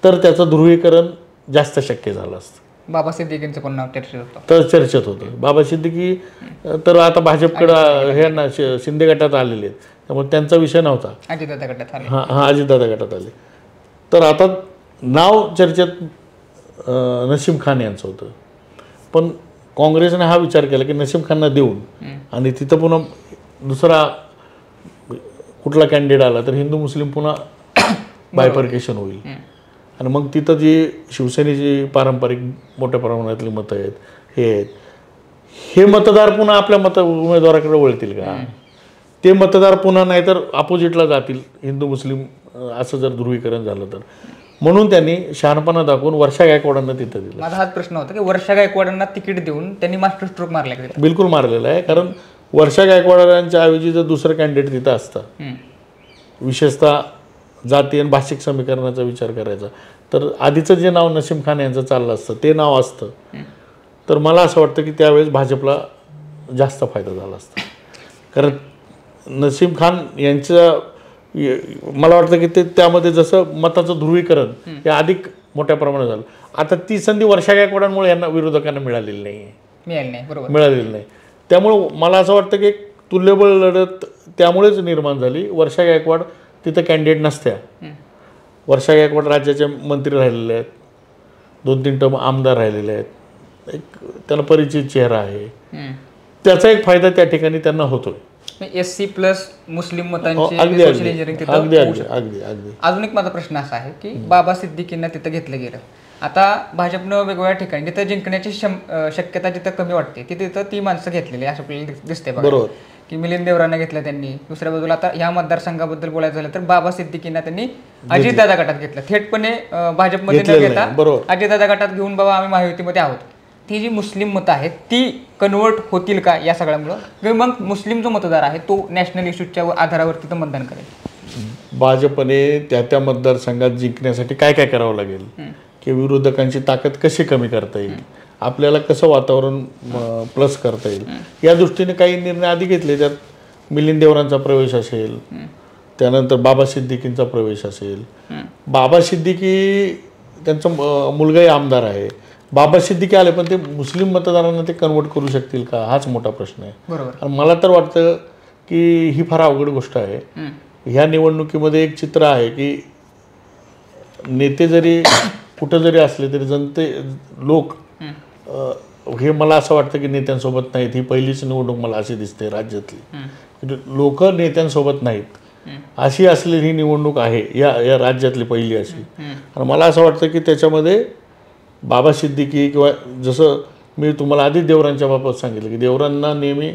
तर त्याचं ध्रुवीकरण जास्त शक्य झालं असतं. बाबा सिद्दीकींचं पण नाव चर्चेत होतं. तर चर्चेत होतं. बाबा सिद्दीकी तर आता भाजपकडं हे ना शिंदे गटात आलेले आहेत त्यामुळे त्यांचा विषय नव्हता. अजितदादा गटात आले. हां अजितदादा गटात आले. तर आता नाव चर्चेत नसीम खान यांचं होतं. पण काँग्रेसने हा विचार केला की नसीम खानना देऊन आणि तिथं पुन्हा दुसरा कुठला कॅन्डिडेट आला तर हिंदू मुस्लिम पुन्हा बायफर्केशन होईल आणि मग तिथं जी शिवसेनेची पारंपरिक मोठ्या प्रमाणातली मतं आहेत हे मतदार पुन्हा आपल्या उमेदवाराकडे वळतील का? ते मतदार पुन्हा नाही तर अपोजिटला जातील हिंदू मुस्लिम असं जर ध्रुवीकरण झालं तर. म्हणून त्यांनी शहाणपणा दाखवून वर्षा गायकवाडांना तिथं दिलं. माझा हाच प्रश्न होता की वर्षा गायकवाडांना तिकीट देऊन त्यांनी मास्टर स्ट्रोक मारला का? बिलकुल मारलेला आहे. कारण वर्षा गायकवाडांच्या ऐवजी जर दुसरं कॅन्डिडेट तिथं असतं विशेषतः जाती आणि भाषिक समीकरणाचा विचार करायचा तर आधीचं जे नाव नसीम खान यांचं चाललं असतं ते नाव असतं तर मला असं वाटतं की त्यावेळेस भाजपला जास्त फायदा झाला असता. कारण नसीम खान यांचं मला वाटतं की ते त्यामध्ये जसं मताचं ध्रुवीकरण हे अधिक मोठ्या प्रमाणात झालं. आता ती संधी वर्षा गायकवाडांमुळे यांना विरोधकांना मिळालेली नाही आहे. मिळालेली नाही. त्यामुळं मला असं वाटतं की एक तुल्यबळ लढत त्यामुळेच निर्माण झाली. वर्षा गायकवाड तिथं कॅन्डिडेट नसत्या. वर्षा गायकवाड राज्याचे मंत्री राहिलेले आहेत 2-3 टर्म आमदार राहिलेले आहेत. एक त्याला परिचित चेहरा आहे. त्याचा एक फायदा त्या ठिकाणी त्यांना होतोय. SC प्लस मुस्लिम मतांची अगदी सोशल इंजिनिअरिंग तिथं अगदी होऊ अगदी शकतं. अगदी अगदी अजून एक माझा प्रश्न असा आहे की बाबा सिद्दीकींना तिथं घेतलं गेलं. आता भाजपनं वेगवेगळ्या ठिकाणी जिथं जिंकण्याची शक्यता जिथं कमी वाटते तिथं ती माणसं घेतलेली असं आपल्याला दिसते बरोबर की मिलिंद देवरांना घेतलं त्यांनी. दुसऱ्या बाजूला आता ह्या मतदारसंघाबद्दल बोलायचं झालं तर बाबा सिद्दीकींना त्यांनी अजितदादा गटात घेतलं. थेटपणे भाजपमध्ये न घेता अजितदादा गटात घेऊन बाबा आम्ही महायुतीमध्ये आहोत. ती जी मुस्लिम मतं आहेत ती कन्वर्ट होतील का या सगळ्यामुळं किंवा मग मुस्लिम जो मतदार आहे तो नॅशनल इश्यूच्या आधारावरती तर मतदान करेल? भाजपने त्या मतदारसंघात जिंकण्यासाठी काय काय करावं लागेल की विरोधकांची ताकद कशी कमी करता येईल आपल्याला कसं वातावरण प्लस करता येईल या दृष्टीने काही निर्णय आधी घेतले. त्यात मिलिंद देवरांचा प्रवेश असेल त्यानंतर बाबा सिद्दीकींचा प्रवेश असेल. बाबा सिद्दीकी त्यांचा मुलगाही आमदार आहे. बाबा सिद्दीकी आले पण ते मुस्लिम मतदारांना ते कन्वर्ट करू शकतील का हाच मोठा प्रश्न आहे. बरोबर. आणि मला तर वाटतं की ही फार अवघड गोष्ट आहे. ह्या निवडणुकीमध्ये एक चित्र आहे की नेते जरी कुठं जरी असले तरी लोक हे मला असं वाटतं की नेत्यांसोबत नाहीत. ही पहिलीच निवडणूक मला अशी दिसते राज्यातली. लोक नेत्यांसोबत नाहीत अशी असलेली ही निवडणूक आहे या राज्यातली पहिली अशी. आणि मला असं वाटतं की त्याच्यामध्ये बाबा सिद्दीकी किंवा जसं मी तुम्हाला आधी देवरांच्या बाबत सांगितलं की देवरांना नेहमी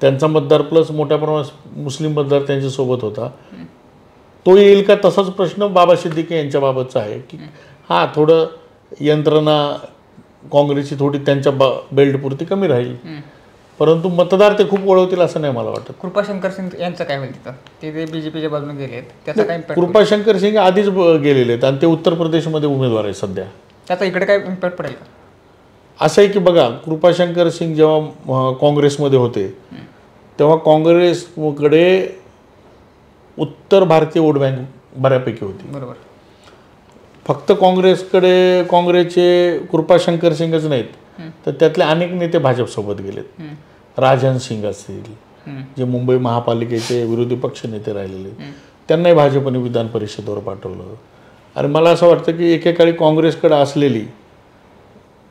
त्यांचा मतदार प्लस मोठ्या प्रमाणात मुस्लिम मतदार त्यांच्यासोबत होता. तो येईल का तसाच प्रश्न बाबा सिद्दीकी यांच्याबाबतचा आहे की हां थोडं यंत्रणा काँग्रेसची थोडी त्यांच्या बेल्टपुरती कमी राहील परंतु मतदार ते खूप वळवतील असं नाही मला वाटत. कृपाशंकर सिंग यांचं काय होईल तिथं? ते बीजेपीच्या बाजूने गेले आहेत त्याचा काय इम्पॅक्ट? कृपाशंकर सिंग आधीच गेलेले आहेत आणि ते उत्तर प्रदेशमध्ये उमेदवार आहे सध्या. त्याचा इकडे काय इम्पॅक्ट पडेल का? असं आहे की बघा कृपाशंकर सिंग जेव्हा काँग्रेसमध्ये होते तेव्हा काँग्रेसकडे उत्तर भारतीय वोट बँक बऱ्यापैकी होती. बरोबर. फक्त काँग्रेसचे कृपाशंकर सिंगच नाहीत तर त्यातले अनेक नेते भाजपसोबत गेलेत. राजन सिंग असतील जे मुंबई महापालिकेचे विरोधी पक्ष नेते राहिलेले त्यांनाही भाजपने विधान परिषदेवर पाठवलं. आणि मला असं वाटतं की एकेकाळी काँग्रेसकडे असलेली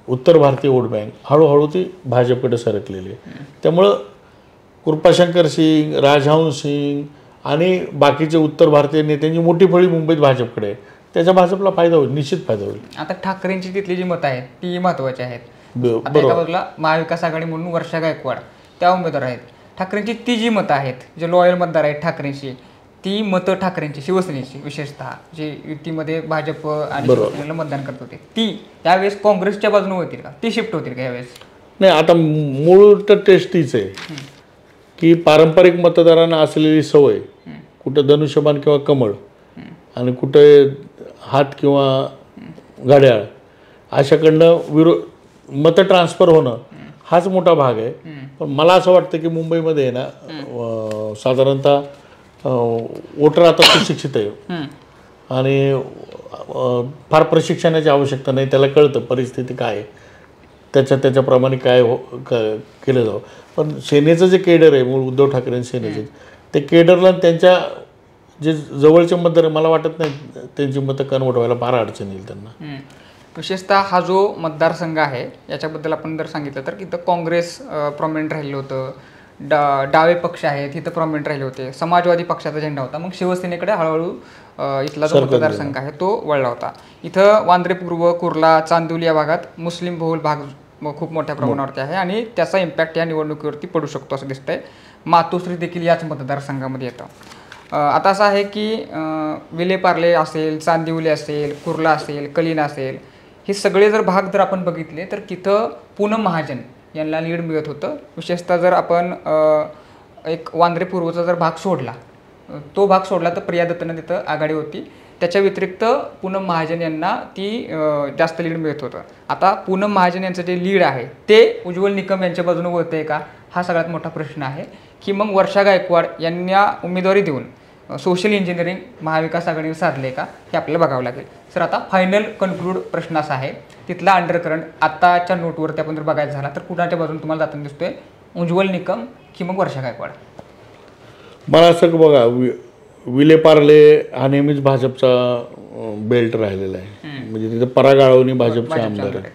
उत्तर भारतीय वोट बँक हळूहळू ती भाजपकडे सरकलेली आहे. त्यामुळं कृपाशंकर सिंग राजहंस सिंग आणि बाकीचे उत्तर भारतीय नेत्यांची मोठी फळी मुंबईत भाजपकडे आहे. त्याचा भाजपला फायदा होईल निश्चित फायदा होईल. आता ठाकरेंची तिथली जी मतं आहेत ती महत्त्वाची आहेत. आता एका बाजूला महाविकास आघाडी म्हणून वर्षा गायकवाड त्या उमेदवार आहेत. ठाकरेंची ती जी मतं आहेत जे लॉयल मतदार आहेत ठाकरेंची ती मतं ठाकरेंची शिवसेनेची विशेषतः जे युतीमध्ये भाजप आणि शिवसेनेला मतदान करत होते ती त्यावेळेस काँग्रेसच्या बाजूने होतील का? ती शिफ्ट होतील का यावेळेस? नाही आता मूळ तर टेस्ट तीच आहे की पारंपरिक मतदारांना असलेली सवय कुठं धनुष्यबाण किंवा कमळ आणि कुठे हात किंवा घड्याळ अशाकडनं मतं ट्रान्सफर होणं हाच मोठा भाग आहे. पण मला असं वाटतं की मुंबईमध्ये आहे ना साधारणतः वोटर आता सुशिक्षित आहे आणि फार प्रशिक्षणाची आवश्यकता नाही. त्याला कळतं परिस्थिती काय आहे, त्याच्याप्रमाणे काय केलं जावं. पण सेनेचं जे केडर आहे मूळ उद्धव ठाकरे सेनेचं ते केडरला त्यांच्या जे जवळचे मतदार मला वाटत नाही त्यांची मतं कन्वर्ट व्हायला फार अडचण येईल त्यांना. विशेषतः हा जो मतदारसंघ आहे याच्याबद्दल आपण जर सांगितलं तर इथं काँग्रेस प्रॉमिनंट राहिलं होतं, डावे पक्ष आहेत इथं प्रॉमिनंट राहिले होते, समाजवादी पक्षाचा झेंडा होता, मग शिवसेनेकडे हळूहळू इथला जो मतदारसंघ आहे तो वळला होता. इथं वांद्रे पूर्व, कुर्ला, चांदिवली या भागात मुस्लिम बहुल भाग खूप मोठ्या प्रमाणावरती आहे आणि त्याचा इम्पॅक्ट या निवडणुकीवरती पडू शकतो असं दिसतंय. मातोश्री देखील याच मतदारसंघामध्ये येतं. आता असं आहे की विलेपार्ले असेल, चांदिवली असेल, कुर्ला असेल, कलीन असेल, हे सगळे जर भाग जर आपण बघितले तर तिथं पूनम महाजन यांना लीड मिळत होतं. विशेषतः जर आपण एक वांद्रे पूर्वचा जर भाग सोडला, तो भाग सोडला तर प्रिया दत्तनं तिथं आघाडी होती. त्याच्या व्यतिरिक्त पूनम महाजन यांना ती जास्त लीड मिळत होतं. आता पूनम महाजन यांचं जे लीड आहे ते उज्ज्वल निकम यांच्या बाजूने वळतंय का, हा सगळ्यात मोठा प्रश्न आहे. की मग वर्षा गायकवाड यांना उमेदवारी देऊन सोशल इंजिनिअरिंग महाविकास आघाडीने साधले का हे आपल्याला बघावं लागेल. सर आता फायनल कन्क्लूड प्रश्न असा आहे, तिथला अंडरकरंट आताच्या नोटवरती आपण जर बघायचं झाला तर कुणाच्या बाजूने तुम्हाला जाताना दिसतोय, उज्ज्वल निकम की मग वर्षा गायकवाड? मला असं बघा विलेपार्ले हा नेहमीच भाजपचा बेल्ट राहिलेला आहे. म्हणजे तिथे परागाळवणी भाजपचे आमदार आहेत.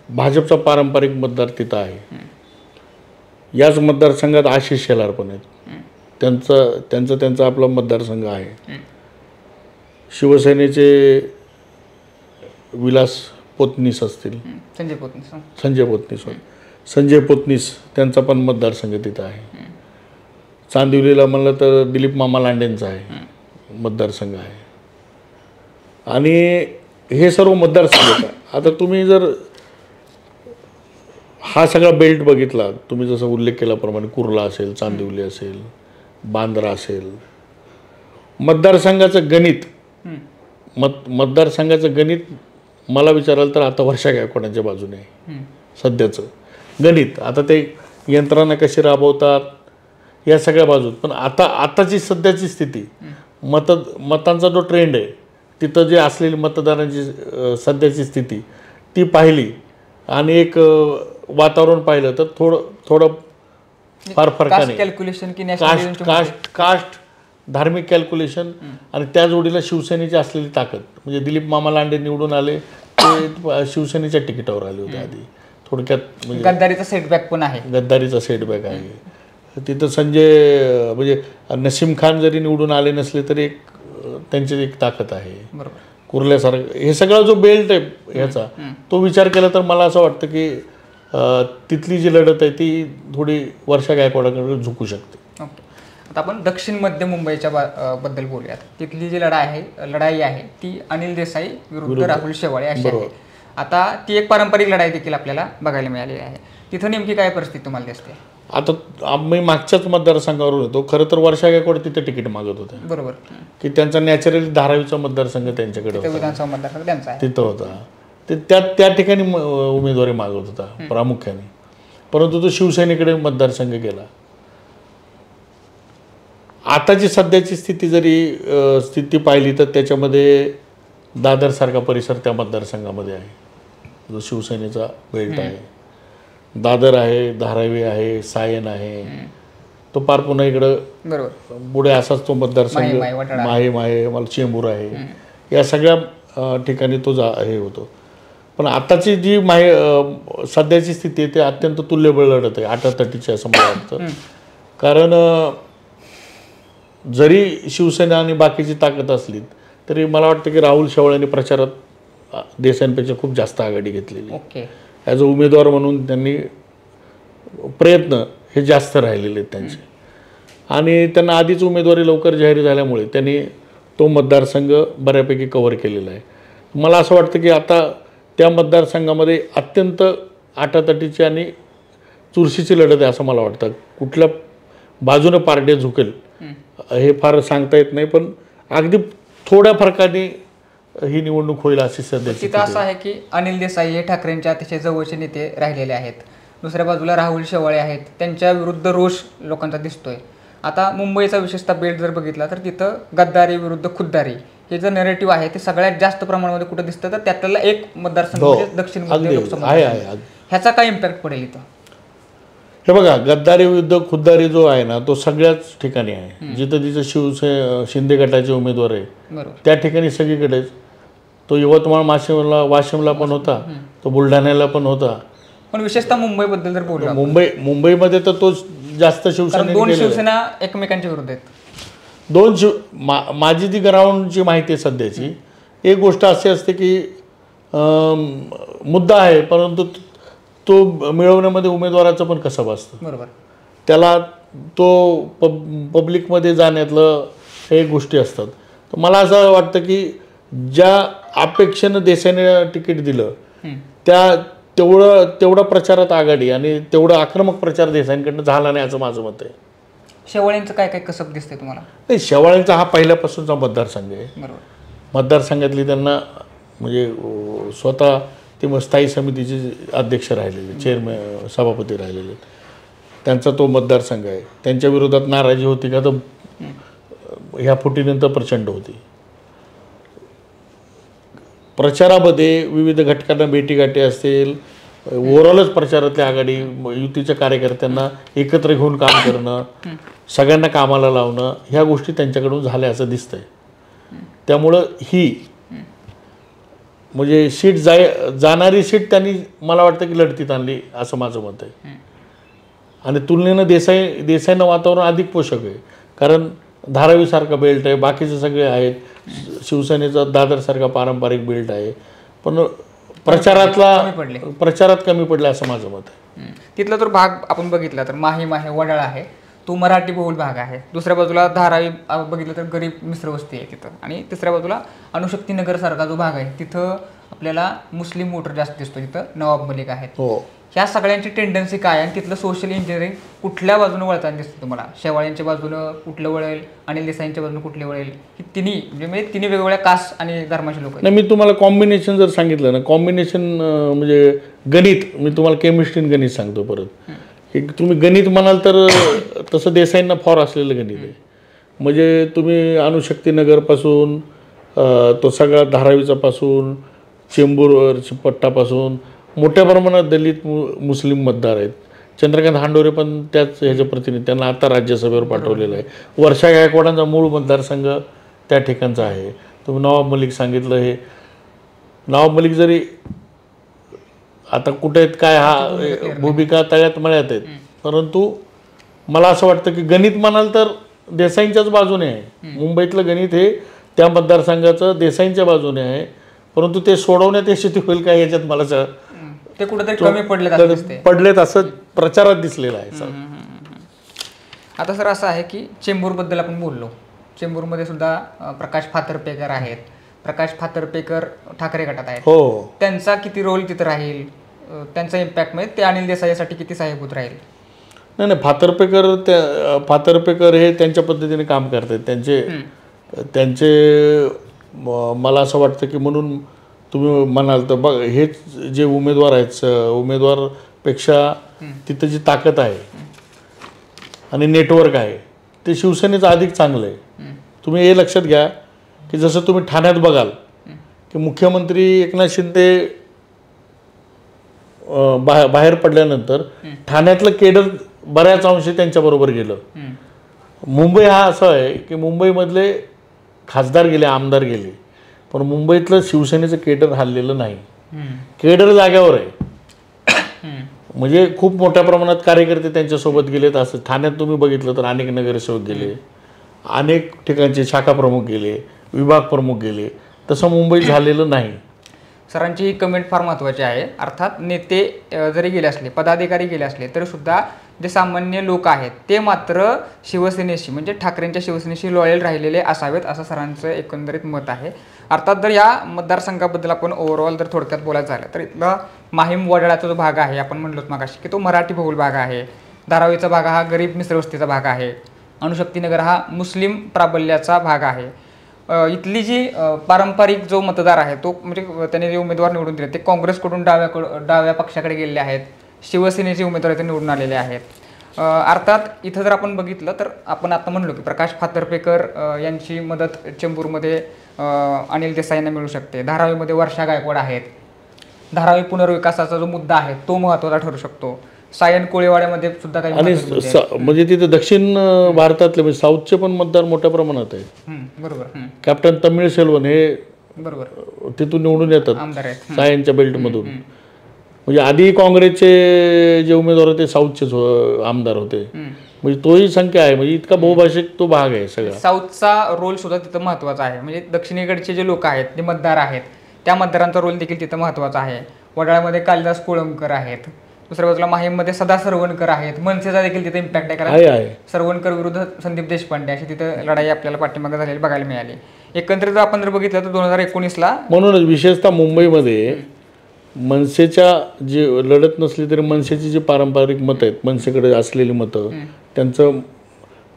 भाजपचा पारंपरिक मतदार तिथं आहे. याच मतदारसंघात आशिष शेलार पण आहेत. त्यांचा आपला मतदारसंघ आहे. शिवसेनेचे विलास पोतनीस असतील, संजय पोतनीस त्यांचा पण मतदारसंघ तिथं आहे. चांदिवलीला म्हणलं तर दिलीप मामा लांडेंचा आहे मतदारसंघ आहे. आणि हे सर्व मतदारसंघ आहे. आता तुम्ही जर हा सगळा बेल्ट बघितला, तुम्ही जसं उल्लेख केल्याप्रमाणे कुर्ला असेल, चांदिवली असेल, बांद्रा असेल, मतदारसंघाचं गणित मला विचाराल तर आता वर्षा गायकवाडांच्या बाजूने आहे सध्याचं गणित. आता ते यंत्रणा कशी राबवतात या सगळ्या बाजूत. पण आताची सध्याची स्थिती मतांचा जो ट्रेंड आहे तिथं जे असलेली मतदारांची सध्याची स्थिती ती पाहिली आणि एक वातावरण पाहिलं तर थोडं फार फरकाने कॅल्क्युलेशन की कास्ट धार्मिक कॅल्क्युलेशन आणि त्या जोडीला शिवसेनेची असलेली ताकद. म्हणजे दिलीप मामा लांडे निवडून आले ते शिवसेनेच्या तिकिटावर आले होते आधी. थोडक्यात म्हणजे गद्दारीचा सेटबॅक पण आहे. गद्दारीचा सेटबॅक आहे तिथं. संजय म्हणजे नसीम खान जरी निवडून आले नसले तरी त्यांची एक ताकद आहे. कुर्ल्यासारखं हे सगळा जो बेल्ट आहे ह्याचा तो विचार केला तर मला असं वाटतं की तिथली जी लढत आहे ती थोडी वर्षा गायकवाडाकडे झुकू शकते. आता आपण दक्षिण मध्य मुंबईच्या बद्दल बोलूयात. तिथली जी लढाई आहे ती अनिल देसाई विरुद्ध राहुल शेवाळे अशी आहे. आता ती एक पारंपरिक लढाई देखील आपल्याला बघायला मिळालेली आहे. तिथं नेमकी काय परिस्थिती तुम्हाला दिसते? आता आम्ही मागच्याच मतदारसंघावर होतो. खरं तर वर्षा गायकवाड तिथे तिकीट मागत होते. बरोबर. की त्यांचा नॅचरली धारावीचा मतदारसंघ त्यांच्याकडे होता, विधानसभा मतदारसंघ त्यांचा तिथं होता. ते त्या ठिकाणी उमेदवारी मागत होता प्रामुख्याने. परंतु तो शिवसेनेकडे मतदारसंघ गेला. आताची सध्याची स्थिती पाहिली तर त्याच्यामध्ये दादरसारखा परिसर त्या मतदारसंघामध्ये आहे जो शिवसेनेचा बेल्ट आहे. दादर आहे, धारावी आहे, सायन आहे. तो पार पुन्हा इकडं पुढे असाच तो मतदारसंघ मला चेंबूर आहे. या सगळ्या ठिकाणी तो हे होतो. पण आताची जी सध्याची स्थिती आहे ते अत्यंत तुल्यबळ लढत आहे, आटातटीची असं मला वाटतं. कारण जरी शिवसेना आणि बाकीची ताकद असली तरी मला वाटतं की राहुल शेवाळेंनी प्रचारात देसाईंपेक्षा खूप जास्त आघाडी घेतलेली. ॲज अ उमेदवार म्हणून त्यांनी प्रयत्न हे जास्त राहिलेले आहेत त्यांचे. आणि त्यांना आधीच उमेदवारी लवकर जाहीर झाल्यामुळे त्यांनी तो मतदारसंघ बऱ्यापैकी कव्हर केलेला आहे. मला असं वाटतं की आता त्या मतदारसंघामध्ये अत्यंत आटातटीची आणि चुरशीची लढत आहे असं मला वाटतं. कुठल्या बाजूनं पार्टी झुकेल हे फार सांगता येत नाही. पण अगदी थोड्या फरकाने ही निवडणूक होईल अशी सध्याची तिथं असं आहे की अनिल देसाई हे ठाकरेंच्या अतिशय जवळचे नेते राहिलेले आहेत. दुसऱ्या बाजूला राहुल शेवाळे आहेत, त्यांच्या विरुद्ध रोष लोकांचा दिसतोय. आता मुंबईचा विशेषतः बेल्ट जर बघितला तर तिथं गद्दारी विरुद्ध खुद्दारी हे जे नरेटिव्ह आहे ते सगळ्यात जास्त प्रमाणामध्ये कुठं दिसतं, तर त्यातला एक मतदारसंघ म्हणजे दक्षिण मध्य लोकसभा आहे. ह्याचा काय इम्पॅक्ट पडेल इथं? हे बघा, गद्दारी विरुद्ध खुद्दारी जो आहे ना तो सगळ्याच ठिकाणी आहे. जिथं तिचं शिंदे गटाचे उमेदवार आहे बरोबर, त्या ठिकाणी सगळीकडेच. तो यवतमाळ वाशिमला पण होता, तो बुलढाण्याला पण होता. पण विशेषतः मुंबईबद्दल जर बोललो, मुंबईमध्ये तर तो जास्त दोन शिवसेना एकमेकांच्या विरुद्ध आहेत. माझी जी ग्राउंडची माहिती आहे सध्याची, एक गोष्ट अशी असते की मुद्दा आहे परंतु तो मिळवण्यामध्ये उमेदवाराचं पण कसं असतं. बरोबर, त्याला तो पब्लिकमध्ये जाण्यातलं हे गोष्टी असतात. तर मला असं वाटतं की ज्या अपेक्षेनं देशाने तिकीट दिलं तेवढा प्रचारात आघाडी आणि तेवढा आक्रमक प्रचार देसाईंकडनं झाला नाही असं माझं मत आहे. शेवाळ्यांचं काय काय कसब दिसतंय तुम्हाला? नाही, शेवाळ्यांचा हा पहिल्यापासूनचा मतदारसंघ आहे. बरोबर, मतदारसंघातली त्यांना म्हणजे स्वतः ते स्थायी समितीचे अध्यक्ष राहिलेले, चेअरमॅन सभापती राहिलेले, त्यांचा तो मतदारसंघ आहे. त्यांच्या विरोधात नाराजी होती का तर ह्या फुटीनंतर प्रचंड होती. प्रचारामध्ये विविध घटकांना भेटीगाठी असतील, ओव्हरऑलच प्रचारातल्या आघाडी युतीच्या कार्यकर्त्यांना एकत्र घेऊन काम करणं, सगळ्यांना कामाला लावणं, ह्या गोष्टी त्यांच्याकडून झाल्या असं दिसतंय. त्यामुळं ही म्हणजे जाणारी सीट त्यांनी मला वाटतं की लढतीत आणली असं माझं मत आहे. आणि तुलनेनं देसाईनं वातावरण अधिक पोषक आहे, कारण धारावीसारखा बेल्ट आहे, बाकीचे सगळे आहेत. शिवसेनेचा दादरसारखा पारंपरिक बेल्ट आहे, पण प्रचारात कमी पडले असं माझं मत आहे. तिथला जर भाग आपण बघितला तर माहीम आहे, वडाळ आहे, तो मराठी बहुल भाग आहे. दुसऱ्या बाजूला धारावी बघितलं तर गरीब मिश्र वस्ती आहे तिथं. आणि तिसऱ्या बाजूला अणुशक्ती नगर सारखा जो भाग आहे तिथं आपल्याला मुस्लिम वोटर जास्त दिसतो, तिथं नवाब मलिक आहेत. हो, ह्या सगळ्यांची टेंडन्सी काय आणि तिथलं सोशल इंजिनिअरिंग कुठल्या बाजूने वळताना दिसतं तुम्हाला? शेवाळ्यांच्या बाजूनं कुठलं वळेल, अनिल देसाईंच्या बाजूने कुठले वळेल? ही तिन्ही वेगवेगळ्या कास्ट आणि धर्माचे लोक आहेत. नाही, मी तुम्हाला कॉम्बिनेशन जर सांगितलं ना, कॉम्बिनेशन म्हणजे गणित, मी तुम्हाला केमिस्ट्री गणित सांगतो परत. एक तुम्ही गणित म्हणाल तर तसं देसाईंना फॉर असलेलं गणित आहे. म्हणजे तुम्ही अणुशक्तीनगरपासून तो सगळा धारावीचा पासून चेंबूर पट्टापासून मोठ्या प्रमाणात दलित मुस्लिम मतदार आहेत. चंद्रकांत हांडोरे पण त्याच ह्याच्या प्रतिनिधी, त्यांना आता राज्यसभेवर पाठवलेलं आहे. वर्षा गायकवाडांचा मूळ मतदारसंघ त्या ठिकाणचा आहे. तुम्ही नवाब मलिक सांगितलं, हे नवाब मलिक जरी आता कुठे आहेत काय हा भूमिका तळ्यात मळ्यात आहेत, परंतु मला असं वाटतं की गणित म्हणाल तर देसाईंच्याच बाजूने आहे. मुंबईतलं गणित हे त्या मतदारसंघाचं देसाईंच्या बाजूने आहे, परंतु ते सोडवण्यात यशस्वी होईल काय याच्यात मला ते कुठेतरी कमी पडलेत असं प्रचारात दिसलेलं आहे. आता सर असं आहे की चेंबूरबद्दल आपण बोललो, चेंबूरमध्ये सुद्धा प्रकाश फातर्पेकर आहेत. प्रकाश फातर्पेकर ठाकरे गटात आहेत. हो, त्यांचा किती रोल तिथं राहील, त्यांचा इम्पॅक्ट म्हणजे ते अनिल देसाईसाठी किती सहाय्यभूत राहील? नाही, फातर्पेकर हे त्यांच्या पद्धतीने काम करतात. त्यांचे मला असं वाटतं की म्हणून तुम्ही म्हणाल तर बघ, हेच जे उमेदवार आहेत, उमेदवारपेक्षा तिथं जी ताकद आहे आणि नेटवर्क आहे ते शिवसेनेचं अधिक चांगलं आहे. तुम्ही हे लक्षात घ्या की जसं तुम्ही ठाण्यात बघाल की मुख्यमंत्री एकनाथ शिंदे बाहेर पडल्यानंतर ठाण्यातलं केडर बऱ्याच अंशी त्यांच्याबरोबर गेलं. मुंबई हा असं आहे की मुंबईमधले खासदार गेले, आमदार गेले, पण मुंबईतलं शिवसेनेचं केडर हललेलं नाही. केडर जाग्यावर आहे. म्हणजे खूप मोठ्या प्रमाणात कार्यकर्ते त्यांच्यासोबत गेलेत. असं ठाण्यात तुम्ही बघितलं तर अनेक नगरसेवक गेले, अनेक ठिकाणचे शाखा प्रमुख गेले, विभाग प्रमुख गेले. तसं मुंबईत झालेलं नाही. सरांची ही कमेंट फार महत्त्वाची आहे. अर्थात नेते जरी गेले असले, पदाधिकारी गेले असले तरी सुद्धा जे सामान्य लोक आहेत ते मात्र शिवसेनेशी म्हणजे ठाकरेंच्या शिवसेनेशी लॉयल राहिलेले असावेत असं सरांचं एकंदरीत मत आहे. अर्थात जर या मतदारसंघाबद्दल आपण ओव्हरऑल जर थोडक्यात बोलायचं झालं तर इथला माहीम वडाळाचा जो भाग आहे, आपण म्हणलो मागाशी की तो मराठी बहुल भाग आहे. धारावीचा भाग हा गरीब मिश्रवस्तीचा भाग आहे. अणुशक्तीनगर हा मुस्लिम प्राबल्याचा भाग आहे. इथली जी पारंपरिक जो मतदार आहे तो म्हणजे त्यांनी जे उमेदवार निवडून दिले ते काँग्रेसकडून डाव्या पक्षाकडे गेलेले आहेत, शिवसेनेचे उमेदवार इथे निवडून आलेले आहेत. अर्थात इथं जर आपण बघितलं तर आपण आता म्हणलो की प्रकाश फातर्पेकर यांची मदत चेंबूरमध्ये अनिल देसाईंना मिळू शकते. धारावीमध्ये वर्षा गायकवाड आहेत. धारावी पुनर्विकासाचा जो मुद्दा आहे तो महत्त्वाचा ठरू शकतो. सायन कोळेवाड्यामध्ये सुद्धा काही आणि म्हणजे तिथे दक्षिण भारतातले म्हणजे साऊथचे पण मतदार मोठ्या प्रमाणात आहे. बरोबर. कॅप्टन तमिळ सेल्वन हे बरोबर तिथून निवडून येतात आमदार आहेत. सायनच्या बेल्टमधून. म्हणजे आधी काँग्रेसचे जे उमेदवार होते साऊथचेच आमदार होते. म्हणजे तोही संख्या आहे. म्हणजे इतका बहुभाषिक तो भाग आहे सगळा. साऊथचा रोल सुद्धा तिथं महत्त्वाचा आहे. म्हणजे दक्षिणेकडचे जे लोक आहेत जे मतदार आहेत त्या मतदारांचा रोल देखील तिथं महत्त्वाचा आहे. वडाळ्यामध्ये कालिदास कोळंबकर आहेत. दुसऱ्या बाजूला माहीममध्ये सदा सरवणकर आहेत. मनसेचा देखील तिथे इम्पॅक्ट आहे. कारण सरवणकर विरुद्ध संदीप देशपांडे अशी तिथं लढाई आपल्याला पाठीमागे झालेली बघायला मिळाली. एकंदरीत आपण जर बघितलं तर 2019ला म्हणूनच विशेषतः मुंबईमध्ये मनसेच्या जे लढत नसली तरी मनसेची जी पारंपरिक मतं आहेत, मनसेकडे असलेली मतं, त्यांचं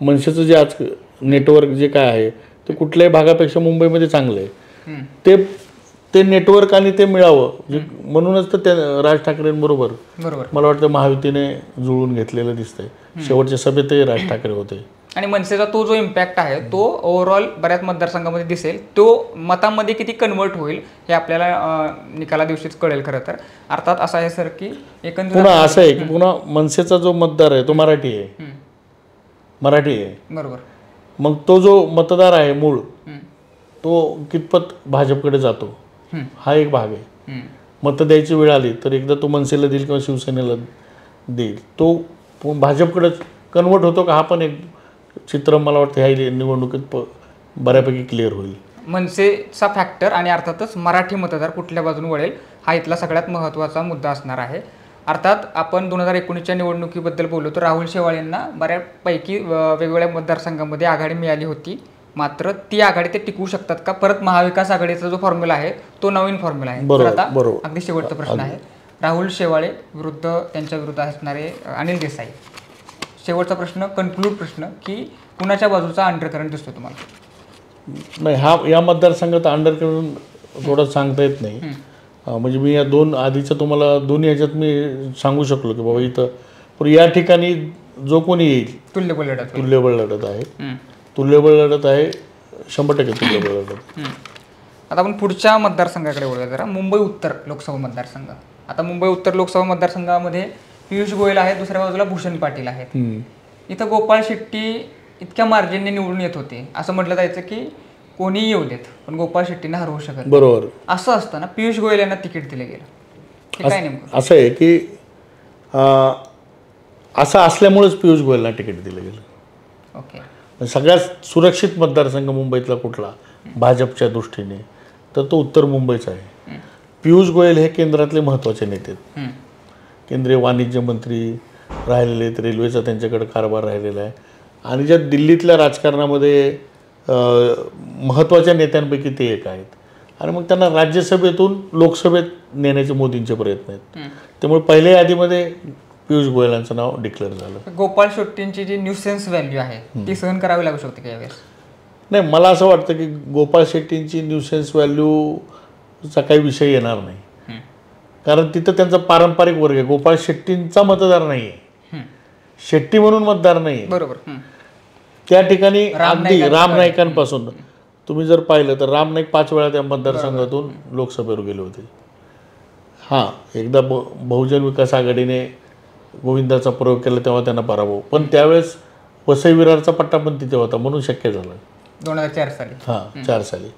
मनसेचं जे आज नेटवर्क जे काय आहे ते कुठल्याही भागापेक्षा मुंबईमध्ये चांगलं आहे. ते नेटवर्क आणि ते मिळावं म्हणूनच तर त्या राज ठाकरेंबरोबर मला वाटतं महायुतीने जुळून घेतलेलं दिसतंय. शेवटच्या सभेतही राज ठाकरे होते. आणि मनसेचा तो जो इम्पॅक्ट आहे तो ओव्हरऑल बऱ्याच मतदारसंघामध्ये दिसेल. तो मतांमध्ये किती कन्वर्ट होईल हे आपल्याला निकाला दिवशीच कळेल. खरं तर अर्थात असं आहे सर की एकंदरीत पुन्हा असं आहे की पुन्हा मनसेचा जो मतदार आहे तो मराठी आहे. बरोबर. मग तो जो मतदार आहे मूळ तो कितपत भाजपकडे जातो हा एक भाग आहे. मतं द्यायची वेळ आली तर एकदा तो मनसेला देईल किंवा शिवसेनेला देईल. तो भाजपकडेच कन्वर्ट होतो का हा पण एक चित्र मला वाटतं ह्या निवडणुकीत बऱ्यापैकी क्लिअर होईल. मनसेचा फॅक्टर आणि अर्थातच मराठी मतदार कुठल्या बाजूने वळेल हा इथला सगळ्यात महत्त्वाचा मुद्दा असणार आहे. अर्थात आपण 2019च्या निवडणुकीबद्दल बोललो तर राहुल शेवाळेंना बऱ्यापैकी वेगवेगळ्या मतदारसंघांमध्ये आघाडी मिळाली होती. मात्र ती आघाडी ते टिकवू शकतात का? परत महाविकास आघाडीचा जो फॉर्म्युला आहे तो नवीन फॉर्म्युला आहे. तर आता अगदी शेवटचा प्रश्न आहे. राहुल शेवाळे विरुद्ध त्यांच्या विरुद्ध असणारे अनिल देसाई. शेवटचा प्रश्न, कन्क्लूड प्रश्न, की कुणाच्या बाजूचा अंडरकरंट दिसतो तुम्हाला? नाही, या मतदारसंघात अंडरकरंट थोडं सांगता येत नाही. म्हणजे मी या दोन आधीच्या तुम्हाला दोन्ही ह्याच्यात मी सांगू शकलो की बाबा इथं पण या ठिकाणी जो कोणी येईल तुल्यबळ लढत आहे. 100% तुल्यबळ लढत. आता आपण पुढच्या मतदारसंघाकडे वळूया जरा. मुंबई उत्तर लोकसभा मतदारसंघ. आता मुंबई उत्तर लोकसभा मतदारसंघामध्ये पियुष गोयल आहेत, दुसऱ्या बाजूला भूषण पाटील आहेत. इथं गोपाळ शेट्टी इतक्या मार्जिनने निवडून येत होते असं म्हटलं जायचं की कोणीही येऊ देत पण गोपाळ शेट्टींना हरवू शकत. बरोबर. असं असताना पियुष गोयल यांना तिकीट दिलं गेलं. हे काय नेमकं? असं आहे की असं असल्यामुळेच पियुष गोयलला तिकीट दिलं गेलं. ओके. सगळ्यात सुरक्षित मतदारसंघ मुंबईतला कुठला भाजपच्या दृष्टीने तर तो उत्तर मुंबईचा आहे. पियुष गोयल हे केंद्रातले महत्त्वाचे नेते आहेत. केंद्रीय वाणिज्य मंत्री राहिलेले आहेत. रेल्वेचा त्यांच्याकडे कारभार राहिलेला आहे. आणि ज्या दिल्लीतल्या राजकारणामध्ये महत्त्वाच्या नेत्यांपैकी ते एक आहेत. आणि मग त्यांना राज्यसभेतून लोकसभेत नेण्याचे मोदींचे प्रयत्न आहेत. त्यामुळे पहिल्या यादीमध्ये पियुष गोयलांचं नाव डिक्लेअर झालं. गोपाळ शेट्टींची जी न्यूसेन्स व्हॅल्यू आहे ती सहन करावी लागू शकते का यावेळेस? नाही, मला असं वाटतं की गोपाळ शेट्टींची न्यूसेन्स व्हॅल्यूचा काही विषय येणार नाही. कारण तिथं त्यांचा पारंपरिक वर्ग आहे. गोपाळ शेट्टींचा मतदार नाही आहे, शेट्टी म्हणून मतदार नाही आहे. बरोबर. त्या ठिकाणी अगदी राम नाईकांपासून तुम्ही जर पाहिलं तर राम नाईक 5 वेळा त्या मतदारसंघातून लोकसभेवर गेले होते. हां, एकदा बहुजन विकास आघाडीने गोविंदाचा प्रयोग केला तेव्हा त्यांना पराभव. पण त्यावेळेस वसई विरारचा पट्टा पण तिथे होता म्हणून शक्य झालं 2004 साली. 4 साली.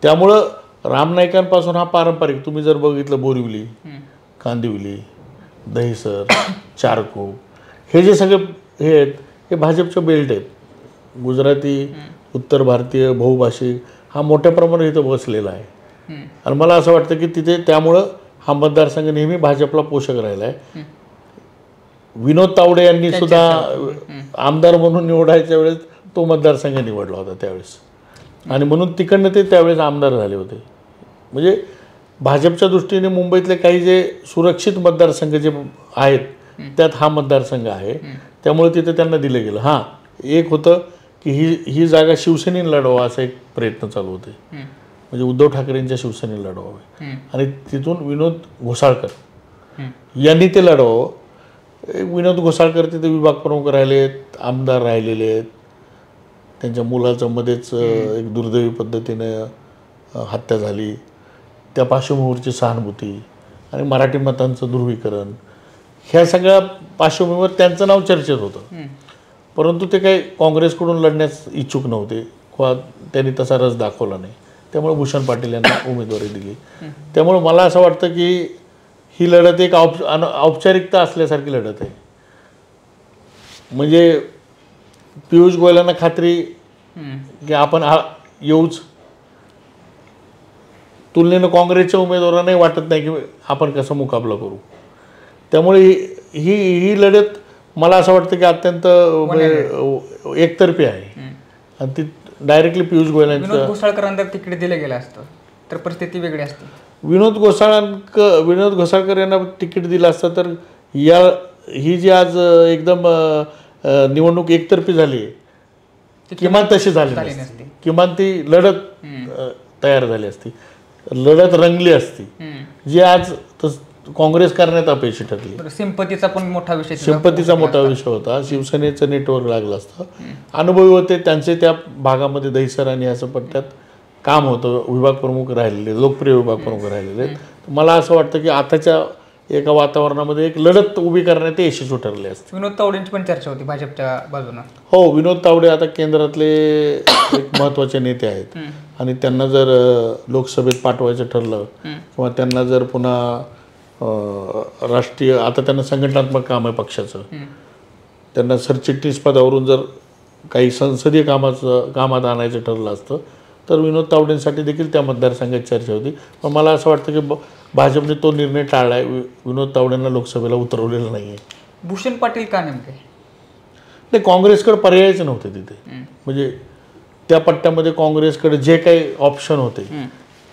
त्यामुळं राम नाईकांपासून हा पारंपरिक तुम्ही जर बघितलं बोरिवली, कांदिवली, दहिसर, चारकोप हे जे सगळे हे आहेत हे भाजपचे बेल्ट आहेत. गुजराती, उत्तर भारतीय, बहुभाषिक हा मोठ्या प्रमाणात इथं बसलेला आहे. आणि मला असं वाटतं की तिथे त्यामुळं हा मतदारसंघ नेहमी भाजपला पोषक राहिला आहे. विनोद तावडे यांनी सुद्धा आमदार म्हणून निवडायच्या वेळेस तो मतदारसंघ निवडला होता त्यावेळेस. आणि म्हणून तिकडनं ते त्यावेळेस आमदार झाले होते. म्हणजे भाजपच्या दृष्टीने मुंबईतले काही जे सुरक्षित मतदारसंघ जे आहेत त्यात हा मतदारसंघ आहे. त्यामुळे तिथे त्यांना दिलं गेलं. हां, एक होतं की ही जागा शिवसेनेने लढवा असा एक प्रयत्न चालू होते, म्हणजे उद्धव ठाकरेंच्या शिवसेनेने लढवावे आणि तिथून विनोद घोसाळकर यांनी ते लढवावं. विनोद घोसाळकर तिथे विभाग प्रमुख राहिलेत, आमदार राहिलेले आहेत, त्यांच्या मुलाचं मध्येच एक दुर्दैवी पद्धतीनं हत्या झाली, त्या पार्श्वभूमीवरची सहानुभूती आणि मराठी मतांचं ध्रुवीकरण, ह्या सगळ्या पार्श्वभूमीवर त्यांचं नाव चर्चेत होतं. परंतु ते काही काँग्रेसकडून लढण्यास इच्छुक नव्हते किंवा त्यांनी तसा रस दाखवला नाही, त्यामुळे भूषण पाटील यांना उमेदवारी दिली. त्यामुळे मला असं वाटतं की ही लढत एक औपचारिकता असल्यासारखी लढत आहे. म्हणजे पियुष गोयलांना खात्री की आपण येऊच, तुलनेनं काँग्रेसच्या उमेदवारांनाही वाटत नाही की आपण कसा मुकाबला करू. त्यामुळे ही लढत मला असं वाटतं की अत्यंत एकतर्फी आहे आणि ती डायरेक्टली पियुष गोयलांच्या. घोसाळकरांना तिकीट दिलं गेलं असतं तर परिस्थिती वेगळी असते. विनोद घोसाळकर यांना तिकीट दिलं असतं तर ही जी आज एकदम निवडणूक एकतर्फी झाली किमान तशी झाली नसती, किमान ती लढत तयार झाली असती, लढत रंगली असती, जी आज काँग्रेस करण्यात अपयशी ठरली. सिंपतीचा मोठा विषय होता. शिवसेनेचं नेटवर्क लागलं असतं, अनुभवी होते त्यांचे त्या भागामध्ये दहिसर आणि असं पट्ट्यात काम होतं, विभाग प्रमुख राहिलेले, लोकप्रिय विभाग प्रमुख राहिलेले. मला असं वाटतं की आताच्या एका वातावरणामध्ये एक लढत उभी करण्यात ते यशस्वी ठरले असते. विनोद तावडेंची पण चर्चा होती भाजपच्या बाजूनं. हो, विनोद तावडे आता केंद्रातले एक महत्त्वाचे नेते आहेत आणि त्यांना जर लोकसभेत पाठवायचं ठरलं किंवा त्यांना जर पुन्हा राष्ट्रीय, आता त्यांना संघटनात्मक काम आहे पक्षाचं, त्यांना सरचिटणीस पदावरून जर काही संसदीय कामात आणायचं ठरलं असतं तर विनोद तावडेंसाठी देखील त्या मतदारसंघात चर्चा होती. पण मला असं वाटतं की भाजपने तो निर्णय टाळला आहे, विनोद तावडेंना लोकसभेला उतरवलेलं नाही आहे. भूषण पाटील का नेमके? नाही, काँग्रेसकडे पर्यायच नव्हते तिथे. म्हणजे त्या पट्ट्यामध्ये काँग्रेसकडे जे काही ऑप्शन होते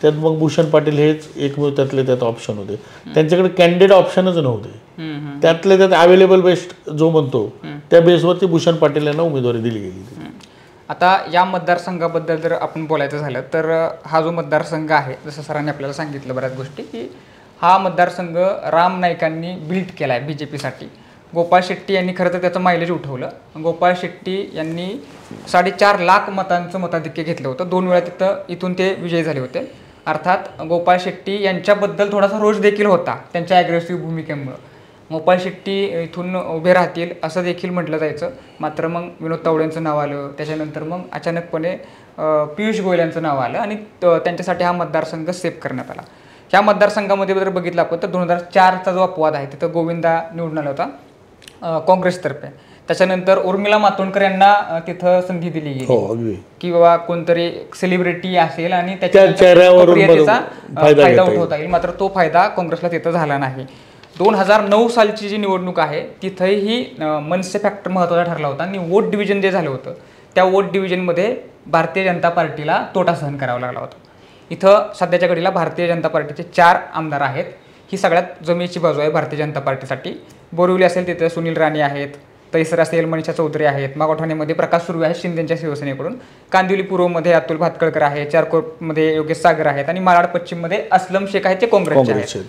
त्यात मग भूषण पाटील हेच एकमेव त्यातले त्यात ऑप्शन होते. त्यांच्याकडे कॅन्डिडेट ऑप्शनच नव्हते. त्यातले त्यात अवेलेबल बेस्ट जो म्हणतो त्या बेसवरती भूषण पाटील यांना उमेदवारी दिली गेली. आता या मतदारसंघाबद्दल जर आपण बोलायचं झालं तर हा जो मतदारसंघ आहे, जसं सरांनी आपल्याला सांगितलं बऱ्याच गोष्टी, की हा मतदारसंघ राम नाईकांनी बिल्ड केला आहे BJPसाठी. गोपाळ शेट्टी यांनी खरं तर त्याचं मायलेज उठवलं. गोपाळ शेट्टी यांनी 4.5 लाख मतांचं मताधिक्य घेतलं होतं. 2 वेळा इथून ते विजयी झाले होते. अर्थात गोपाळ शेट्टी यांच्याबद्दल थोडासा रोष देखील होता त्यांच्या ॲग्रेसिव्ह भूमिकेमुळं. गोपाळ शेट्टी इथून उभे राहतील असं देखील म्हटलं जायचं. मात्र मग विनोद तावडेंचं नाव आलं, त्याच्यानंतर मग अचानकपणे पियुष गोयल यांचं नाव आलं आणि त्यांच्यासाठी हा मतदारसंघ सेव्ह करण्यात आला. ह्या मतदारसंघामध्ये जर बघितलं आपण तर 2004चा जो अपवाद आहे तिथं गोविंदा निवडून आला होता काँग्रेसतर्फे. त्याच्यानंतर उर्मिला मातोंडकर यांना तिथं संधी दिली गेली की बाबा कोणतरी सेलिब्रिटी असेल आणि त्याचा फायदा उठवता येईल. मात्र तो फायदा काँग्रेसला तिथं झाला नाही. 2009 सालची जी निवडणूक आहे तिथंही मनसे फॅक्टर महत्त्वाचा ठरला होता आणि वोट डिव्हिजन जे झालं होतं त्या वोट डिव्हिजनमध्ये भारतीय जनता पार्टीला तोटा सहन करावा लागला होता. इथं सध्याच्या घडीला भारतीय जनता पार्टीचे 4 आमदार आहेत. ही सगळ्यात जमेची बाजू आहे भारतीय जनता पार्टीसाठी. बोरिवली असेल तिथं सुनील राणे आहेत, तैसर असेल मनीषा चौधरी आहेत, मागोठाण्यामध्ये प्रकाश सुर्वे आहेत शिंदेच्या शिवसेनेकडून, कांदिवली पूर्वमध्ये अतुल भातखळकर आहे, चारकोपमध्ये योगेश सागर आहेत आणि मालाड पश्चिममध्ये अस्लम शेख आहेत जे काँग्रेसचे आहेत.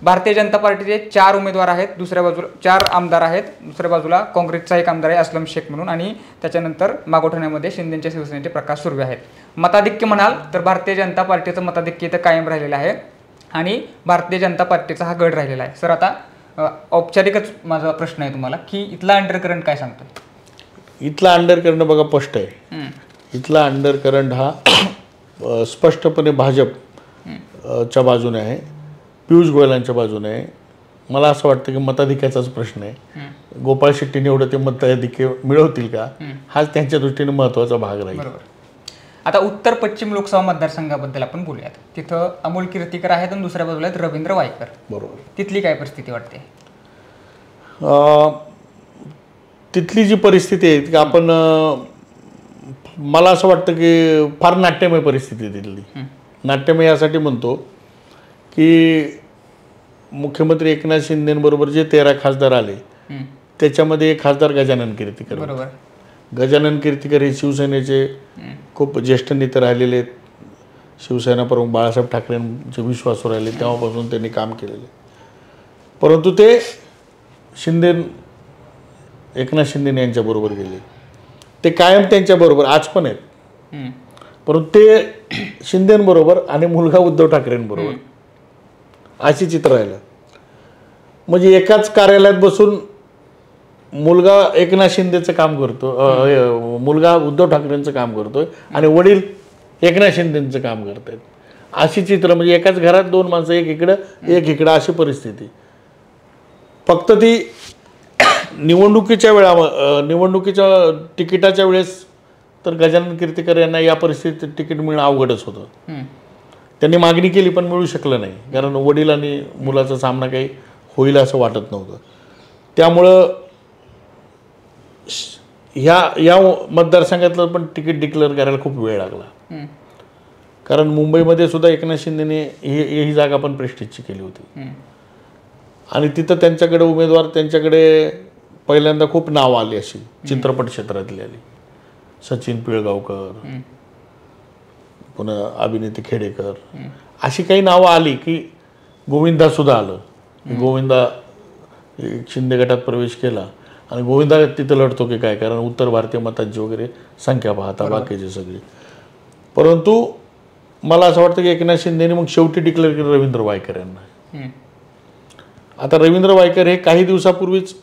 भारतीय जनता पार्टीचे 4 उमेदवार आहेत, दुसऱ्या बाजूला 4 आमदार आहेत, दुसऱ्या बाजूला काँग्रेसचा एक आमदार आहे अस्लम शेख म्हणून आणि त्याच्यानंतर मागोठाण्यामध्ये शिंदेच्या शिवसेनेचे प्रकाश सुर्वे आहेत. मताधिक्य म्हणाल तर भारतीय जनता पार्टीचं मताधिक्य इथं कायम राहिलेलं आहे आणि भारतीय जनता पार्टीचा हा गड राहिलेला आहे. सर आता औपचारिकच माझा प्रश्न आहे तुम्हाला की इथला अंडरकरंट काय सांगतो? इथला अंडरकरंट बघा स्पष्ट आहे. इथला अंडरकरंट हा स्पष्टपणे भाजपच्या बाजूने आहे, पियुष गोयलांच्या बाजूने आहे. मला असं वाटतं की मताधिक्याचाच प्रश्न आहे. गोपाळ शेट्टीने एवढं ते मताधिक्य मिळवतील का हाच त्यांच्या दृष्टीने महत्त्वाचा भाग राहील. आता उत्तर पश्चिम लोकसभा मतदारसंघाबद्दल आपण बोलूयात. तिथं अमोल कीर्तीकर आहेत आणि दुसऱ्या बाजूला आहेत रवींद्र वायकर. बरोबर. तिथली काय परिस्थिती वाटते? तिथली जी परिस्थिती आहे की आपण, मला असं वाटतं की फार नाट्यमय परिस्थिती आहे तिथली. नाट्यमय यासाठी म्हणतो की मुख्यमंत्री एकनाथ शिंदेबरोबर जे 13 खासदार आले त्याच्यामध्ये एक खासदार गजानन कीर्तीकर. बरोबर. गजानन कीर्तिकर हे शिवसेनेचे खूप ज्येष्ठ नेते राहिलेले आहेत. शिवसेना प्रमुख बाळासाहेब ठाकरेंचे विश्वासू राहिले, तेव्हापासून त्यांनी काम केलेले. परंतु ते एकनाथ शिंदे यांच्याबरोबर गेले. ते कायम त्यांच्याबरोबर आज पण आहेत, परंतु ते शिंदेबरोबर आणि मुलगा उद्धव ठाकरेंबरोबर अशी चित्र राहिलं. म्हणजे एकाच कार्यालयात बसून मुलगा एकनाथ शिंदेचं काम करतो, मुलगा उद्धव ठाकरेंचं काम करतोय आणि वडील एकनाथ शिंदेचं काम करतायत. अशी चित्र, म्हणजे एकाच घरात दोन माणसं, एक इकडं अशी परिस्थिती. फक्त ती निवडणुकीच्या तिकिटाच्या वेळेस तर गजानन कीर्तिकर यांना या परिस्थितीत तिकीट मिळणं अवघडच होतं. त्यांनी मागणी केली पण मिळू शकलं नाही, कारण वडील आणि मुलाचा सामना काही होईल असं वाटत नव्हतं. त्यामुळं या मतदारसंघातलं पण तिकीट डिक्लेअर करायला खूप वेळ लागला. कारण मुंबईमध्ये सुद्धा एकनाथ शिंदेने ही जागा पण प्रेस्टिजची केली होती आणि तिथं त्यांच्याकडे पहिल्यांदा खूप नावं आली, अशी चित्रपट क्षेत्रातली आली. सचिन पिळगावकर, पुन्हा अभिनेते खेडेकर, अशी काही नावं आली की गोविंदा सुद्धा आलं. गोविंदा शिंदे गटात प्रवेश केला आणि गोविंदा तिथं लढतो की काय, कारण उत्तर भारतीय मतांची वगैरे संख्या पाहता बाकीचे सगळे. परंतु मला असं वाटतं की एकनाथ शिंदेने मग शेवटी डिक्लेअर केलं रवींद्र वायकर यांना. आता रवींद्र वायकर हे काही दिवसापूर्वीच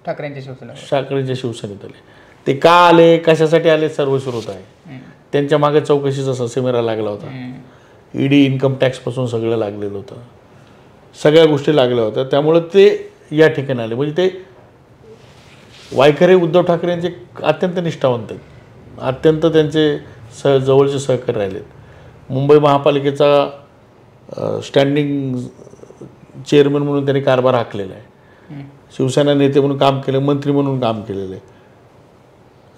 ठाकरेंच्या शिवसेनेत आले. ते का आले, कशासाठी आले, सर्वश्रुत आहे. त्यांच्या मागे चौकशीचा ससेमिरा लागला होता. ईडी इन्कम टॅक्सपासून सगळं लागलेलं होतं, सगळ्या गोष्टी लागल्या होत्या. त्यामुळं ते या ठिकाणी आले. म्हणजे ते वायकर हे उद्धव ठाकरे यांचे अत्यंत निष्ठावंत आहेत, अत्यंत त्यांचे जवळचे सहकारी राहिलेत. मुंबई महापालिकेचा स्टँडिंग चेअरमन म्हणून त्यांनी कारभार हाकलेला आहे. शिवसेना नेते म्हणून काम केलं, मंत्री म्हणून काम केलेलं आहे.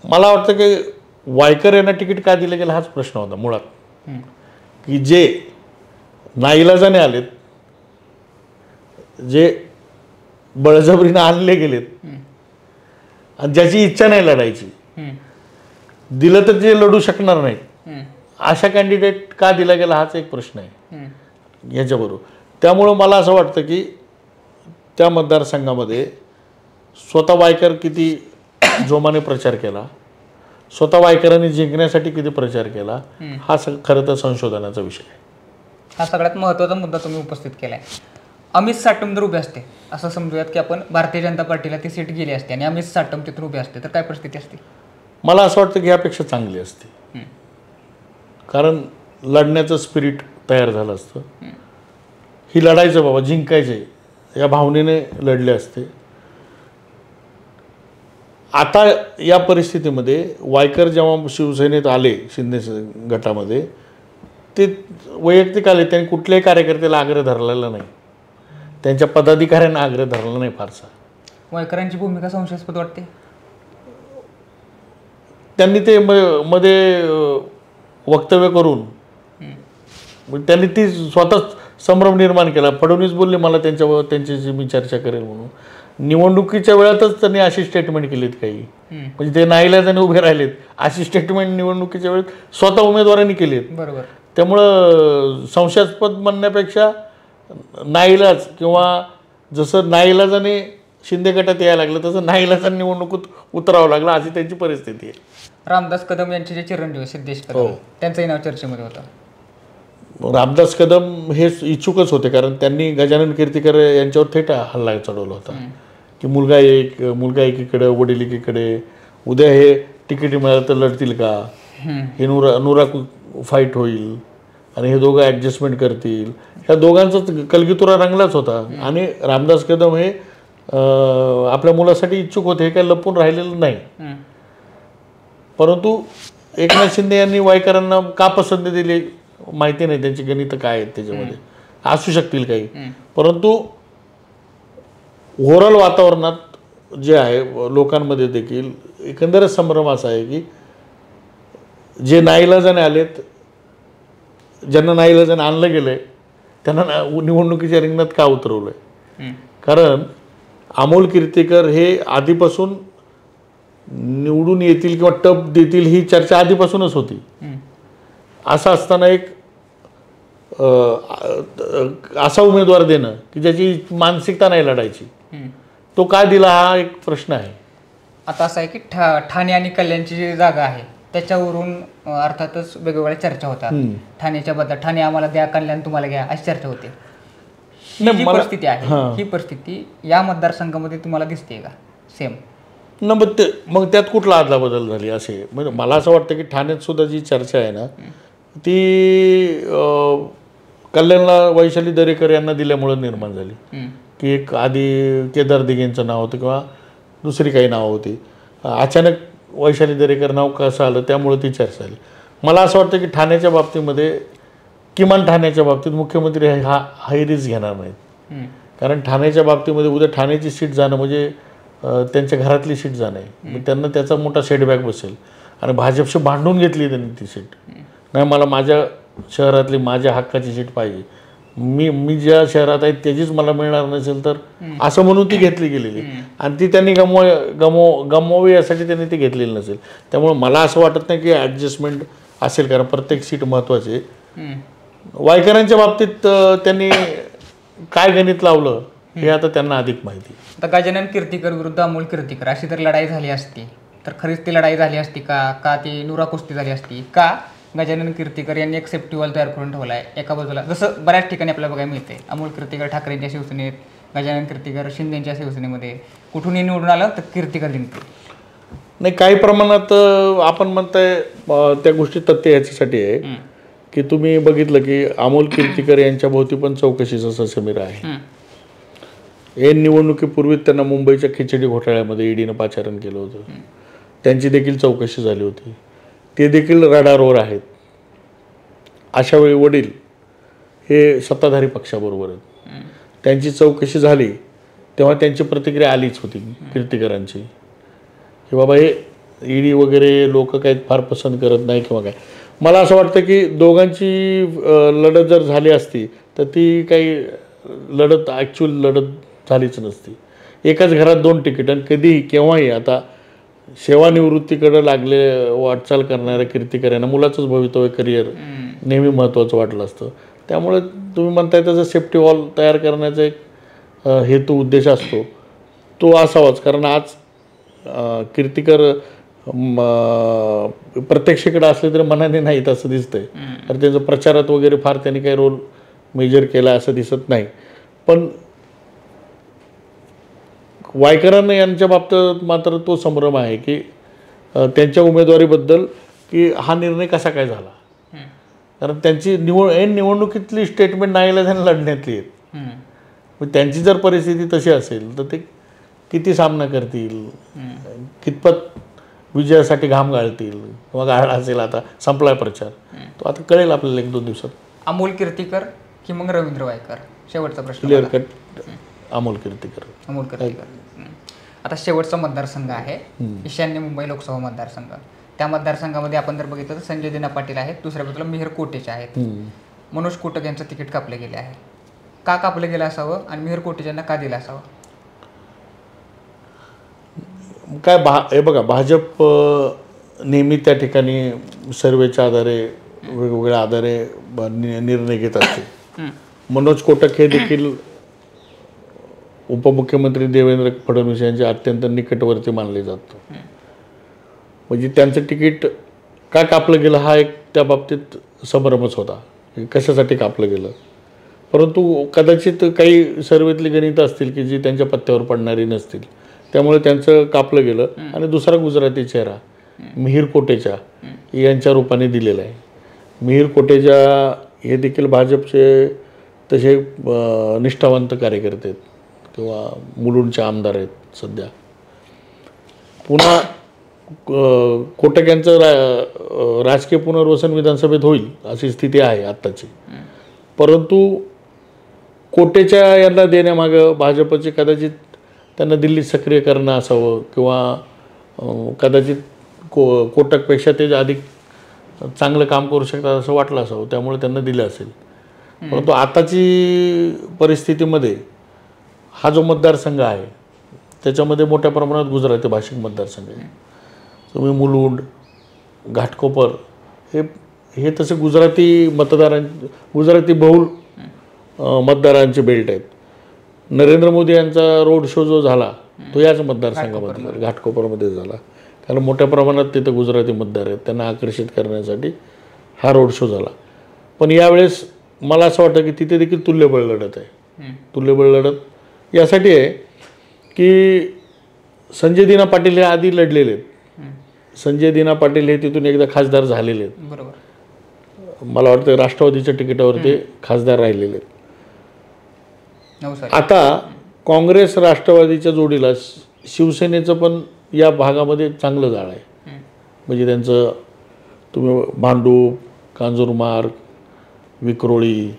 मला वाटतं की वायकर यांना तिकीट का दिलं गेलं हाच प्रश्न होता मुळात, की जे नाईलाजाने आलेत, जे बळजबरीनं आणले गेलेत आणि ज्याची इच्छा नाही लढायची, दिलं तर ते लढू शकणार नाहीत, अशा कॅन्डिडेट का दिला गेला हाच एक प्रश्न आहे याच्याबरोबर. त्यामुळं मला असं वाटतं की त्या मतदारसंघामध्ये स्वतः वायकर किती जोमाने प्रचार केला, स्वतः वायकरांनी जिंकण्यासाठी किती प्रचार केला, हा खरं तर संशोधनाचा विषय आहे. हा सगळ्यात महत्त्वाचा मुद्दा तुम्ही उपस्थित केलाय. अमित साटम जर उभे असते, असं समजूयात की आपण भारतीय जनता पार्टीला ती सीट गेली असते आणि अमित साटम तिथून उभे असते, तर काय परिस्थिती असते? मला असं वाटतं की यापेक्षा चांगली असते, कारण लढण्याचं स्पिरिट तयार झालं असतं. ही लढायचं बाबा, जिंकायचे या भावनेने लढले असते. आता या परिस्थितीमध्ये वायकर जेव्हा शिवसेनेत आले, शिंदे गटामध्ये, ते वैयक्तिक आले. त्यांनी कुठल्याही कार्यकर्त्याला आग्रह धरलेला नाही, त्यांच्या पदाधिकाऱ्यांना आग्रह धरला नाही फारसा. वायकरांची भूमिका संशयास्पद वाटते. त्यांनी ते मध्ये वक्तव्य करून त्यांनी ती स्वतः संभ्रम निर्माण केला. फडणवीस बोलले मला त्यांच्याशी मी चर्चा करेल म्हणून. निवडणुकीच्या वेळातच त्यांनी अशी स्टेटमेंट केलीत काही, म्हणजे ते नाईलाजाने उभे राहिलेत अशी स्टेटमेंट निवडणुकीच्या वेळेत स्वतः उमेदवारांनी केलीत. बरोबर. त्यामुळं संशयास्पद म्हणण्यापेक्षा नाईलाज, किंवा जसं नाईलाजाने शिंदे गटात यायला लागलं तसं नाईलाजाने निवडणुकीत उतरावं लागलं, अशी त्यांची परिस्थिती आहे. रामदास कदम यांचे जे चिरंजीव सिद्धेश कदम, त्यांचंही नाव चर्चेमध्ये होतं. रामदास कदम हे इच्छुकच होते, कारण त्यांनी गजानन कीर्तिकर यांच्यावर थेट हल्ला चढवला होता की मुलगा एकीकडे, वडील एकीकडे, उद्या हे तिकीट मिळालं तर लढतील का, हे नुरा फाईट होईल आणि हे दोघं ॲडजस्टमेंट करतील. ह्या दोघांचा कलगीतुरा रंगलाच होता. आणि रामदास कदम हे आपल्या मुलासाठी इच्छुक होते, हे काही लपून राहिलेलं नाही. परंतु एकनाथ शिंदे यांनी वायकरांना का पसंती दिली माहिती नाही, त्यांची गणितं काय आहेत त्याच्यामध्ये, असू शकतील काही. परंतु ओव्हरऑल वातावरणात जे आहे, लोकांमध्ये देखील एकंदरच संभ्रम असा आहे की जे नाईलाजाने आलेत, ज्यांना नाईलाजाने आणलं गेलंय, त्यांना निवडणुकीच्या रिंगणात का उतरवलंय? कारण अमोल कीर्तिकर हे आधीपासून निवडून येतील किंवा टप देतील ही चर्चा आधीपासूनच होती. असं असताना एक असा उमेदवार देणं की ज्याची मानसिकता नाही लढायची, तो का दिला हा एक प्रश्न आहे. आता असं आहे की ठाणे आणि कल्याणची जी जागा आहे त्याच्यावरून अर्थातच वेगवेगळ्या चर्चा होतात. ठाण्याच्या बद्दल ठाणे आम्हाला द्या, कल्याण तुम्हाला घ्या, अशी चर्चा होते. ही जी परिस्थिती आहे ही परिस्थिती या मतदारसंघामध्ये तुम्हाला दिसते का सेम? मग त्यात कुठला आदला बदल झाली असे म्हणजे मला असं वाटतं की ठाण्यात सुद्धा जी चर्चा आहे ना ती कल्याणला वैशाली दरेकर यांना दिल्यामुळे निर्माण झाली. की एक आधी केदार दिघेंचं नाव होतं किंवा दुसरी काही नावं होती, अचानक वैशाली दरेकर नाव कसं आलं त्यामुळे ती चर्चा झाली. मला असं वाटतं की ठाण्याच्या बाबतीमध्ये किमान ठाण्याच्या बाबतीत मुख्यमंत्री हा रिस्क घेणार नाहीत. कारण ठाण्याच्या बाबतीमध्ये उद्या ठाण्याची सीट जाणं म्हणजे त्यांच्या घरातली सीट जाणं आहे. मग त्यांना त्याचा मोठा सेटबॅक बसेल आणि भाजपशी भांडून घेतली त्यांनी ती सीट. नाही मला माझ्या शहरातली माझ्या हक्काची सीट पाहिजे, मी ज्या शहरात आहे त्याचीच मला मिळणार नसेल तर असं म्हणून ती घेतली गेलेली आणि ती त्यांनी गमवावी यासाठी त्यांनी ती घेतलेली नसेल. त्यामुळे मला असं वाटत नाही की ॲडजस्टमेंट असेल, कारण प्रत्येक सीट महत्त्वाची आहे. वायकरांच्या बाबतीत त्यांनी काय गणित लावलं हे आता त्यांना अधिक माहिती. आता गजानन कीर्तीकर विरुद्ध अमोल कीर्तीकर अशी जर लढाई झाली असती तर खरीच ती लढाई झाली असती का ती नुरा कुस्ती झाली असती का? गजानन कीर्तीकर यांनी एक सेफ्टी वॉल तयार करून ठेवला आहे एका बाजूला, जसं बऱ्याच ठिकाणी आपल्याला बघायला मिळते. अमोल कीर्तीकर ठाकरेंच्या शिवसेनेत, गजानन कीर्तीकर शिंदेच्या शिवसेनेमध्ये, कुठूनही निवडून आलं तर कीर्तीकर जिंकते. नाही, काही प्रमाणात आपण म्हणताय त्या गोष्टी तथ्य याच्यासाठी आहे की तुम्ही बघितलं की अमोल कीर्तीकर यांच्या भोवती पण चौकशीचा ससेमिरा आहे. हे निवडणुकीपूर्वी त्यांना मुंबईच्या खिचडी घोटाळ्यामध्ये ईडीनं पाचारण केलं होतं, त्यांची देखील चौकशी झाली होती, ते देखील रडारवर आहेत. अशा वेळी वडील हे सत्ताधारी पक्षाबरोबर आहेत, त्यांची चौकशी झाली तेव्हा त्यांची प्रतिक्रिया आलीच होती कीर्तीकरांची की बाबा हे ईडी वगैरे लोक काही फार पसंत करत नाही किंवा काय. मला असं वाटतं की दोघांची लढत जर झाली असती तर ती काही लढत ॲक्च्युअल लढत झालीच नसती. एकाच घरात दोन तिकीट आणि कधीही केव्हाही आता सेवानिवृत्तीकडे लागले वाटचाल करणाऱ्या कीर्तीकरांना मुलाचंच भवितव्य करिअर नेहमी महत्त्वाचं वाटलं असतं. त्यामुळे तुम्ही म्हणताय त्याचा सेफ्टी वॉल तयार करण्याचा एक हेतू उद्देश असतो तो असावाच. कारण आज कीर्तीकर प्रत्यक्षेकडे असले तरी मनाने नाहीत असं दिसतंय. तर त्यांचं प्रचारात वगैरे फार त्यांनी काही रोल मेजर केला असं दिसत नाही. पण वायकरांना यांच्या बाबतीत मात्र तो संभ्रम आहे की त्यांच्या उमेदवारीबद्दल की हा निर्णय कसा काय झाला. कारण त्यांची निवडणुकीतली स्टेटमेंट नाईलाजाने लढण्यातली आहेत. मग त्यांची जर परिस्थिती तशी असेल तर ते किती सामना करतील, कितपत विजयासाठी घाम गाळतील किंवा गाळला असेल. आता संपलाय प्रचार, तो आता कळेल आपल्याला 1-2 दिवसात. अमोल कीर्तीकर की मग रवींद्र वायकर? शेवटचा प्रश्न. Clear cut Amol Kirtikar. अमोल कीर्तीकर. आता शेवटचा मतदारसंघ आहे ईशान्य मुंबई लोकसभा मतदारसंघ. त्या मतदारसंघामध्ये आपण जर बघितलं तर संजय दिना पाटील आहेत, दुसऱ्या बाजूला मिहिर कोटेचे आहेत. मनोज कोटक यांचं तिकीट कापले गेले आहे. का कापलं गेलं असावं आणि मिहिर कोटेच्यांना का दिलं असावं? काय हे बघा, भाजप नेहमी त्या ठिकाणी सर्वेच्या आधारे वेगवेगळ्या आधारे निर्णय घेत असते. मनोज कोटक हे देखील उपमुख्यमंत्री देवेंद्र फडणवीस यांच्या अत्यंत निकटवर्ती मानले जातं. म्हणजे त्यांचं तिकीट का कापलं गेलं हा एक त्या बाबतीत संभ्रमच होता, कशासाठी कापलं गेलं. परंतु कदाचित काही सर्वेतली गणितं असतील की जी त्यांच्या पत्त्यावर पडणारी नसतील, त्यामुळे त्यांचं कापलं गेलं. आणि दुसरा गुजराती चेहरा मिहिर कोटेचा यांच्या रूपाने दिलेला आहे. मिहिर कोटेचा हे देखील भाजपचे तसे निष्ठावंत कार्यकर्ते आहेत किंवा मुलुंडचे आमदार आहेत सध्या. पुन्हा कोटक यांचं राजकीय पुनर्वसन विधानसभेत होईल अशी स्थिती आहे आत्ताची. परंतु कोटेच्या यांना देण्यामागं भाजपचे कदाचित त्यांना दिल्लीत सक्रिय करणं असावं किंवा कदाचित कोटकपेक्षा ते अधिक चांगलं काम करू शकतात असं वाटलं असावं, त्यामुळे त्यांना दिलं असेल. परंतु आताची परिस्थितीमध्ये हा जो मतदारसंघ आहे त्याच्यामध्ये मोठ्या प्रमाणात गुजराती भाषिक मतदारसंघ आहे. तुम्ही मुलुंड, घाटकोपर हे हे तसे गुजराती बहुल मतदारांचे बेल्ट आहेत. नरेंद्र मोदी यांचा रोड शो जो झाला तो याच मतदारसंघामध्ये घाटकोपरमध्ये झाला, कारण मोठ्या प्रमाणात तिथं गुजराती मतदार आहेत, त्यांना आकर्षित करण्यासाठी हा रोड शो झाला. पण यावेळेस मला असं वाटतं की तिथे देखील तुल्यबळ लढत आहे. तुल्यबळ लढत यासाठी आहे की संजय दिना पाटील हे आधी लढलेले आहेत. संजय दिना पाटील हे तिथून एकदा खासदार झालेले आहेत. बरोबर. मला वाटतं राष्ट्रवादीच्या तिकिटावर ते खासदार राहिलेले आहेत. नवसारी. आता काँग्रेस राष्ट्रवादीच्या जोडीला शिवसेनेचं पण या भागामध्ये चांगलं जाळ आहे. म्हणजे त्यांचं तुम्ही भांडूप, कांजूरमार्ग, विक्रोळी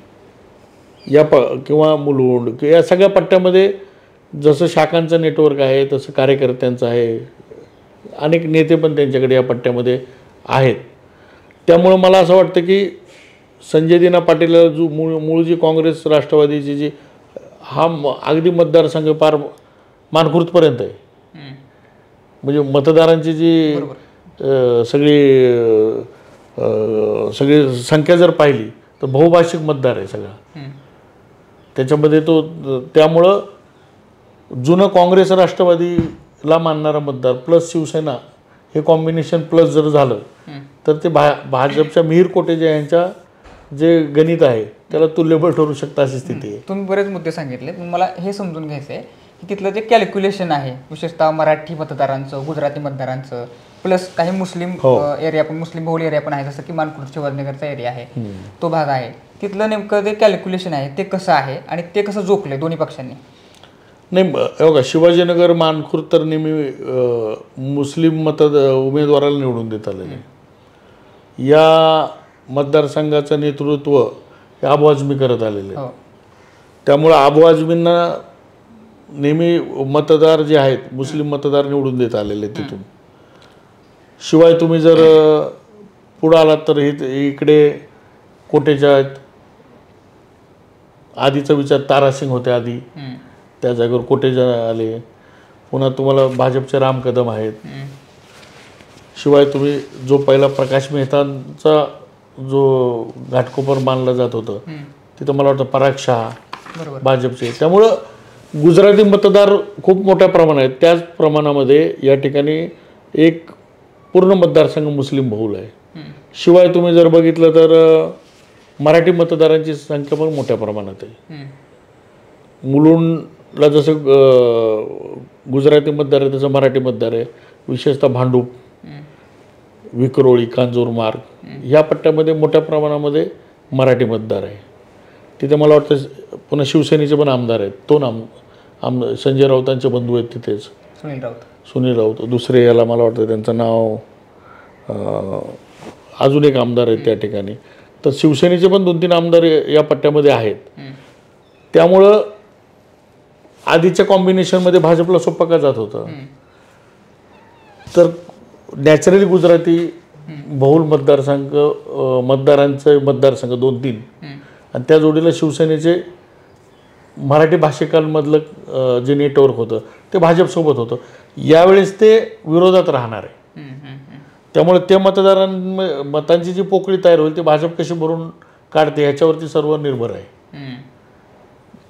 या किंवा मुलुंड या सगळ्या पट्ट्यामध्ये जसं शाखांचं नेटवर्क आहे तसं कार्यकर्त्यांचं आहे. अनेक नेते पण त्यांच्याकडे या पट्ट्यामध्ये आहेत. त्यामुळं मला असं वाटतं की संजय दिना पाटील जो मूळ जी काँग्रेस राष्ट्रवादीची जी हा अगदी मतदारसंघ पार मानखुर्दपर्यंत आहे. म्हणजे मतदारांची जी सगळी संख्या जर पाहिली तर बहुभाषिक मतदार आहे सगळा त्याच्यामध्ये. त्यामुळं जुनं काँग्रेस राष्ट्रवादीला मानणारा मतदार प्लस शिवसेना हे कॉम्बिनेशन प्लस जर झालं तर ते भाजपच्या मिहीर कोटेजा यांच्या जे गणित आहे त्याला तुल्यबळ ठरू शकतं अशी स्थिती आहे. तुम्ही बरेच मुद्दे सांगितले, पण मला हे समजून घ्यायचं आहे की तिथलं जे कॅल्क्युलेशन आहे विशेषतः मराठी मतदारांचं, गुजराती मतदारांचं, प्लस काही मुस्लिम एरिया पण, मुस्लिम बहुल एरिया पण आहे, जसं की मानखुर्द शिवाजीनगरचा एरिया आहे, तो भाग आहे. तिथलं नेमकं जे कॅल्क्युलेशन आहे ते कसं आहे आणि ते कसं जोखलंय दोन्ही पक्षांनी? नाही बघा, शिवाजीनगर मानखुर्द तर नेहमी मुस्लिम उमेदवाराला निवडून देत आलेले. या मतदारसंघाचं नेतृत्व हे आबू आझमी करत आलेले. त्यामुळं आबू आझमींना नेहमी मतदार जे आहेत मुस्लिम मतदार निवडून देत आलेले तिथून. शिवाय तुम्ही जर पुढं आलात तर इकडे कोटेच्या आहेत. आधीचा विचार तारासिंग होते आधी, त्या जागेवर कोटेजा आले. पुन्हा तुम्हाला भाजपचे राम कदम आहेत. शिवाय तुम्ही जो पहिला प्रकाश मेहतांचा जो घाटकोपर मानला जात होतं तिथं मला वाटतं पराग शहा भाजपचे. त्यामुळं गुजराती मतदार खूप मोठ्या प्रमाणात आहेत. त्याच प्रमाणामध्ये या ठिकाणी एक पूर्ण मतदारसंघ मुस्लिम बहुल आहे. शिवाय तुम्ही जर बघितलं तर मराठी मतदारांची संख्या पण मोठ्या प्रमाणात आहे. मुलुंडला जसं गुजराती मतदार आहे तसं मराठी मतदार आहे. विशेषतः भांडूप, विक्रोळी, कांजूरमार्ग या पट्ट्यामध्ये मोठ्या प्रमाणामध्ये मराठी मतदार आहे. तिथे मला वाटतं पुन्हा शिवसेनेचे पण आमदार आहेत. संजय राऊतांचे बंधू आहेत तिथेच, सुनील राऊत. दुसरे याला मला वाटतं त्यांचं नाव अजून एक आमदार आहेत त्या ठिकाणी. तर शिवसेनेचे पण 2-3 आमदार या पट्ट्यामध्ये आहेत. त्यामुळं आधीच्या कॉम्बिनेशनमध्ये भाजपला सोपं का जात होतं, तर नॅचरली गुजराती बहुल मतदारांचे मतदारसंघ 2-3 आणि त्या जोडीला शिवसेनेचे मराठी भाषिकांमधलं जे नेटवर्क होतं ते भाजपसोबत होतं. यावेळेस ते विरोधात राहणार आहे. त्यामुळे ते मतांची जी पोकळी तयार होईल ती भाजप कशी भरून काढते ह्याच्यावरती सर्व निर्भर आहे.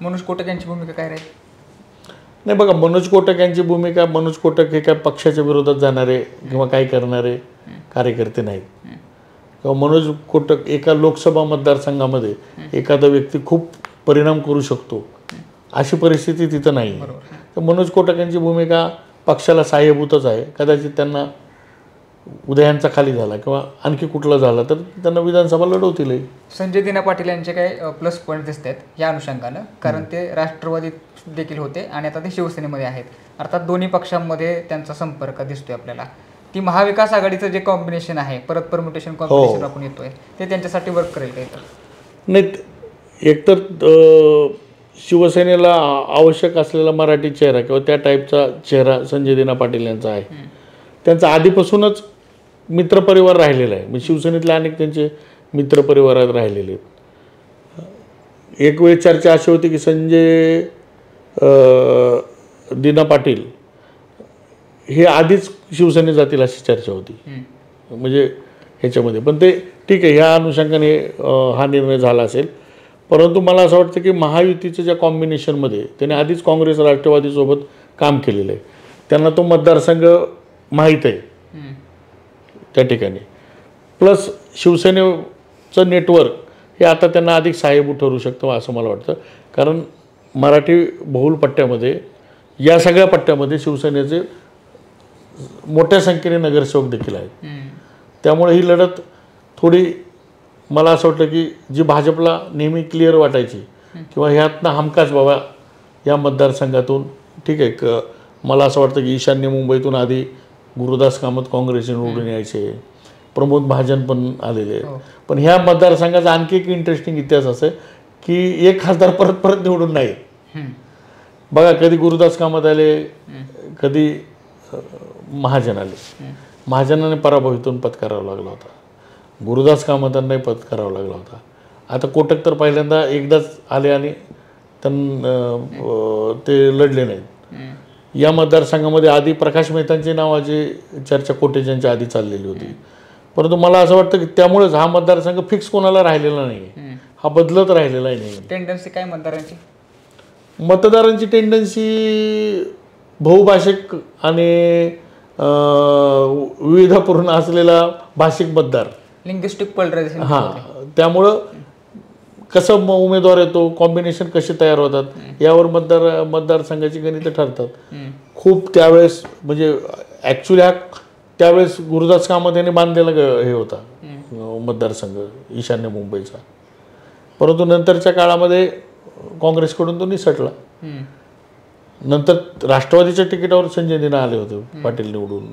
मनोज कोटक यांची भूमिका काय राहील? नाही बघा, मनोज कोटक यांची भूमिका, मनोज कोटक हे काय पक्षाच्या विरोधात जाणारे किंवा काय करणारे कार्यकर्ते नाहीत. किंवा मनोज कोटक एका लोकसभा मतदारसंघामध्ये एखादा व्यक्ती खूप परिणाम करू शकतो अशी परिस्थिती तिथं नाही. तर मनोज कोटक यांची भूमिका पक्षाला सहाय्यभूतच आहे. कदाचित त्यांना उदयांचा खाली झाला किंवा आणखी कुठला झाला तर त्यांना विधानसभा लढवतील. संजय दिना पाटील यांचे काही प्लस पॉईंट दिसत आहेत या अनुषंगानं, कारण ते राष्ट्रवादीत देखील होते आणि आता ते शिवसेनेमध्ये आहेत. अर्थात दोन्ही पक्षांमध्ये त्यांचा संपर्क दिसतोय आपल्याला. ती महाविकास आघाडीचं जे कॉम्बिनेशन आहे, परत परम्युटेशन कॉम्बिनेशन आपण येतोय, ते त्यांच्यासाठी वर्क करेल काही? तर नाही, एकतर शिवसेनेला आवश्यक असलेला मराठी चेहरा किंवा त्या टाईपचा चेहरा संजय दिना पाटील यांचा आहे. त्यांचा आधीपासूनच मित्रपरिवार राहिलेला आहे. म्हणजे शिवसेनेतले अनेक त्यांचे मित्रपरिवारात राहिलेले आहेत. एक वेळ चर्चा अशी होती की संजय दिना पाटील हे आधीच शिवसेने जातील अशी चर्चा होती म्हणजे ह्याच्यामध्ये, पण ते ठीक आहे, ह्या अनुषंगाने हा निर्णय झाला असेल. परंतु मला असं वाटतं की महायुतीच्या ज्या कॉम्बिनेशनमध्ये त्याने आधीच काँग्रेस राष्ट्रवादीसोबत काम केलेलं आहे, त्यांना तो मतदारसंघ माहीत आहे त्या ठिकाणी, प्लस शिवसेनेचं नेटवर्क हे आता त्यांना अधिक सहाय्यभूत ठरू शकतं असं मला वाटतं. कारण मराठी बहुल पट्ट्यामध्ये या सगळ्या पट्ट्यामध्ये शिवसेनेचे मोठ्या संख्येने नगरसेवक देखील आहेत. त्यामुळे ही लढत थोडी मला असं वाटतं की जी भाजपला नेहमी क्लिअर वाटायची किंवा ह्यातनं हमखास बाबा या मतदारसंघातून ठीक आहे, मला असं वाटतं की ईशान्य मुंबईतून आधी गुरुदास कामत काँग्रेसने निवडून यायचे, प्रमोद महाजन पण आलेले. पण ह्या मतदारसंघाचा आणखी एक इंटरेस्टिंग इतिहास असं आहे की एक खासदार परत परत निवडून नाही. बघा, कधी गुरुदास कामत आले, कधी महाजन आले. महाजनाने पराभव इथून पत्करावा लागला होता, गुरुदास कामतांनाही पत्करावा लागला होता. आता कोटक तर पहिल्यांदा एकदाच आले आणि ते लढले नाहीत. या मतदारसंघामध्ये आधी प्रकाश मेहतांची नावाची चर्चा कोटेचांच्या आधी चाललेली होती. परंतु मला असं वाटतं की त्यामुळेच हा मतदारसंघ फिक्स कोणाला राहिलेला नाही, हा बदलत राहिलेला नाही. टेंडन्सी काय मतदारांची? मतदारांची टेंडन्सी बहुभाषिक आणि विविधपूर्ण असलेला भाषिक मतदार, लिंग्विस्टिक पोलरायझेशन. हां, त्यामुळं कसं उमेदवार येतो, कॉम्बिनेशन कसे तयार होतात यावर मतदारसंघाची गणितं ठरतात. खूप त्यावेळेस म्हणजे ॲक्च्युली हा त्यावेळेस गुरुदास कामत यांनी बांधलेला हे होता मतदारसंघ ईशान्य मुंबईचा. परंतु नंतरच्या काळामध्ये काँग्रेसकडून तो निसटला. नंतर राष्ट्रवादीच्या तिकिटावर संजय दिना आले होते पाटील निवडून.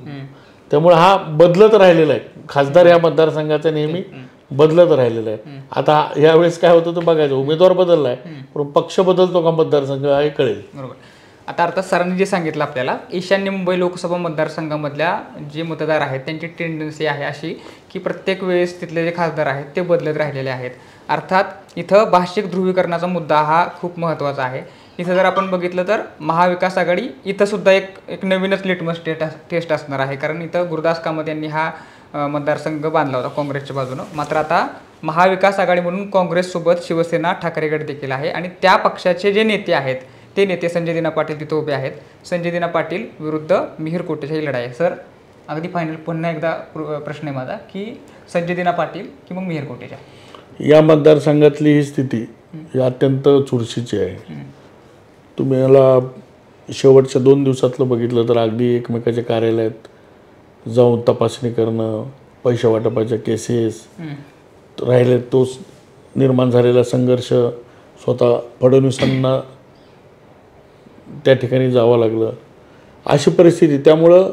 त्यामुळे हा बदलत राहिलेला आहे, खासदार या मतदारसंघाचा नेहमी बदलत राहिलेला आहे. आता यावेळेस काय होतं तर बघायचं, उमेदवार बदलला आहे पण पक्ष बदलतो का मतदारसंघ हे कळेल. बरोबर. आता अर्थात सरांनी जे सांगितलं आपल्याला, ईशान्य मुंबई लोकसभा मतदारसंघामधल्या जे मतदार आहेत त्यांची टेंडन्सी आहे अशी की प्रत्येक वेळेस तिथले जे खासदार आहेत ते बदलत राहिलेले आहेत. अर्थात इथं भाषिक ध्रुवीकरणाचा मुद्दा हा खूप महत्त्वाचा आहे. इथं जर आपण बघितलं तर महाविकास आघाडी इथं सुद्धा एक नवीनच लिटमस टेस्ट असणार आहे. कारण इथं गुरुदास कामत यांनी हा मतदारसंघ बांधला होता काँग्रेसच्या बाजूनं. मात्र आता महाविकास आघाडी म्हणून काँग्रेससोबत शिवसेना ठाकरे गट देखील आहे आणि त्या पक्षाचे जे नेते आहेत ते नेते संजय दिना पाटील तिथं उभे आहेत. संजय दिना पाटील विरुद्ध मिहिर कोटेचा ही लढाई आहे. सर, अगदी फायनल पुन्हा एकदा प्रश्न आहे माझा की संजय दिना पाटील की मग मिहिर कोटेचा? या मतदारसंघातली ही स्थिती ही अत्यंत चुरशीची आहे. तुम्ही याला शेवटच्या 2 दिवसातलं बघितलं तर अगदी एकमेकाच्या कार्यालयात जाऊन तपासणी करणं, पैसे वाटपाच्या केसेस राहिले, तोच निर्माण झालेला संघर्ष, स्वतः फडणवीसांना त्या ठिकाणी जावं लागलं, अशी परिस्थिती. त्यामुळं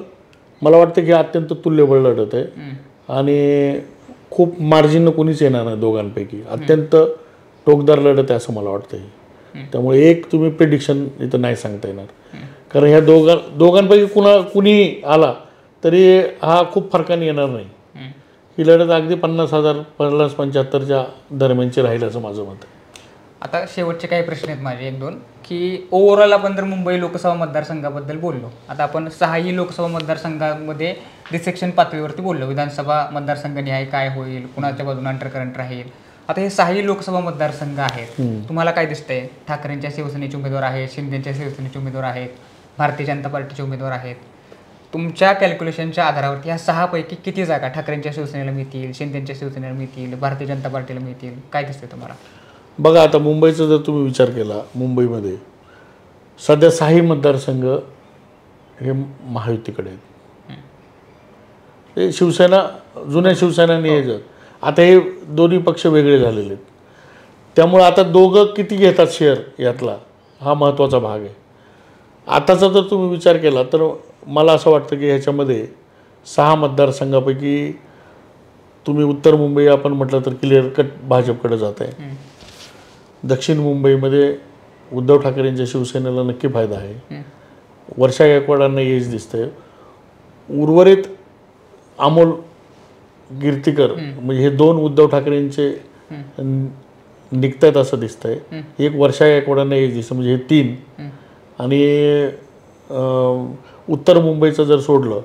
मला वाटतं की अत्यंत तुल्यबळ लढत आहे आणि खूप मार्जिननं कोणीच येणार नाही दोघांपैकी. अत्यंत टोकदार लढत आहे असं मला वाटतं. त्यामुळे एक तुम्ही प्रिडिक्शन इथं नाही सांगता येणार, कारण ह्या दोघांपैकी कुणी आला तरी हा खूप फरकाने येणार नाही. ही लढत अगदी 50,000 50-75च्या दरम्यानची राहील असं माझं मत आहे. आता शेवटचे काही प्रश्न आहेत माझे 1-2 की ओव्हरऑल आपण जर मुंबई लोकसभा मतदारसंघाबद्दल बोललो, आता आपण 6ही लोकसभा मतदारसंघामध्ये रिसेक्शन पातळीवरती बोललो, विधानसभा मतदारसंघनिहाय काय होईल, कुणाच्या बाजूने अंडरकरंट राहील. आता हे 6ही लोकसभा मतदारसंघ आहेत, तुम्हाला काय दिसतंय? ठाकरेंच्या शिवसेनेचे उमेदवार आहेत, शिंदेच्या शिवसेनेचे उमेदवार आहेत, भारतीय जनता पार्टीचे उमेदवार आहेत. तुमच्या कॅल्क्युलेशनच्या आधारावरती ह्या 6पैकी किती जागा ठाकरेंच्या शिवसेनेला मिळतील, शिंदेच्या शिवसेनेला मिळतील, भारतीय जनता पार्टीला मिळतील, काय दिसतंय तुम्हाला? बघा, आता मुंबईचा जर तुम्ही विचार केला, मुंबईमध्ये सध्या 6ही मतदारसंघ हे महायुतीकडे आहेत. हे शिवसेना जुन्या शिवसेनाने यायचं, आता हे दोन्ही पक्ष वेगळे झालेले आहेत. त्यामुळे आता दोघं किती घेतात शेअर यातला हा महत्त्वाचा भाग आहे. आताचा जर तुम्ही विचार केला तर मला असं वाटतं की ह्याच्यामध्ये 6 मतदारसंघापैकी तुम्ही उत्तर मुंबई आपण म्हटलं तर क्लिअर कट भाजपकडे जात आहे. दक्षिण मुंबईमध्ये उद्धव ठाकरेंच्या शिवसेनेला नक्की फायदा आहे. वर्षा गायकवाडांना यश दिसतंय. उर्वरित अमोल गिरतीकर म्हणजे हे 2 उद्धव ठाकरेंचे निघतात असं दिसतंय. एक वर्षा गायकवाडांना यश दिसतं म्हणजे हे 3. आणि उत्तर मुंबईचं जर सोडलं,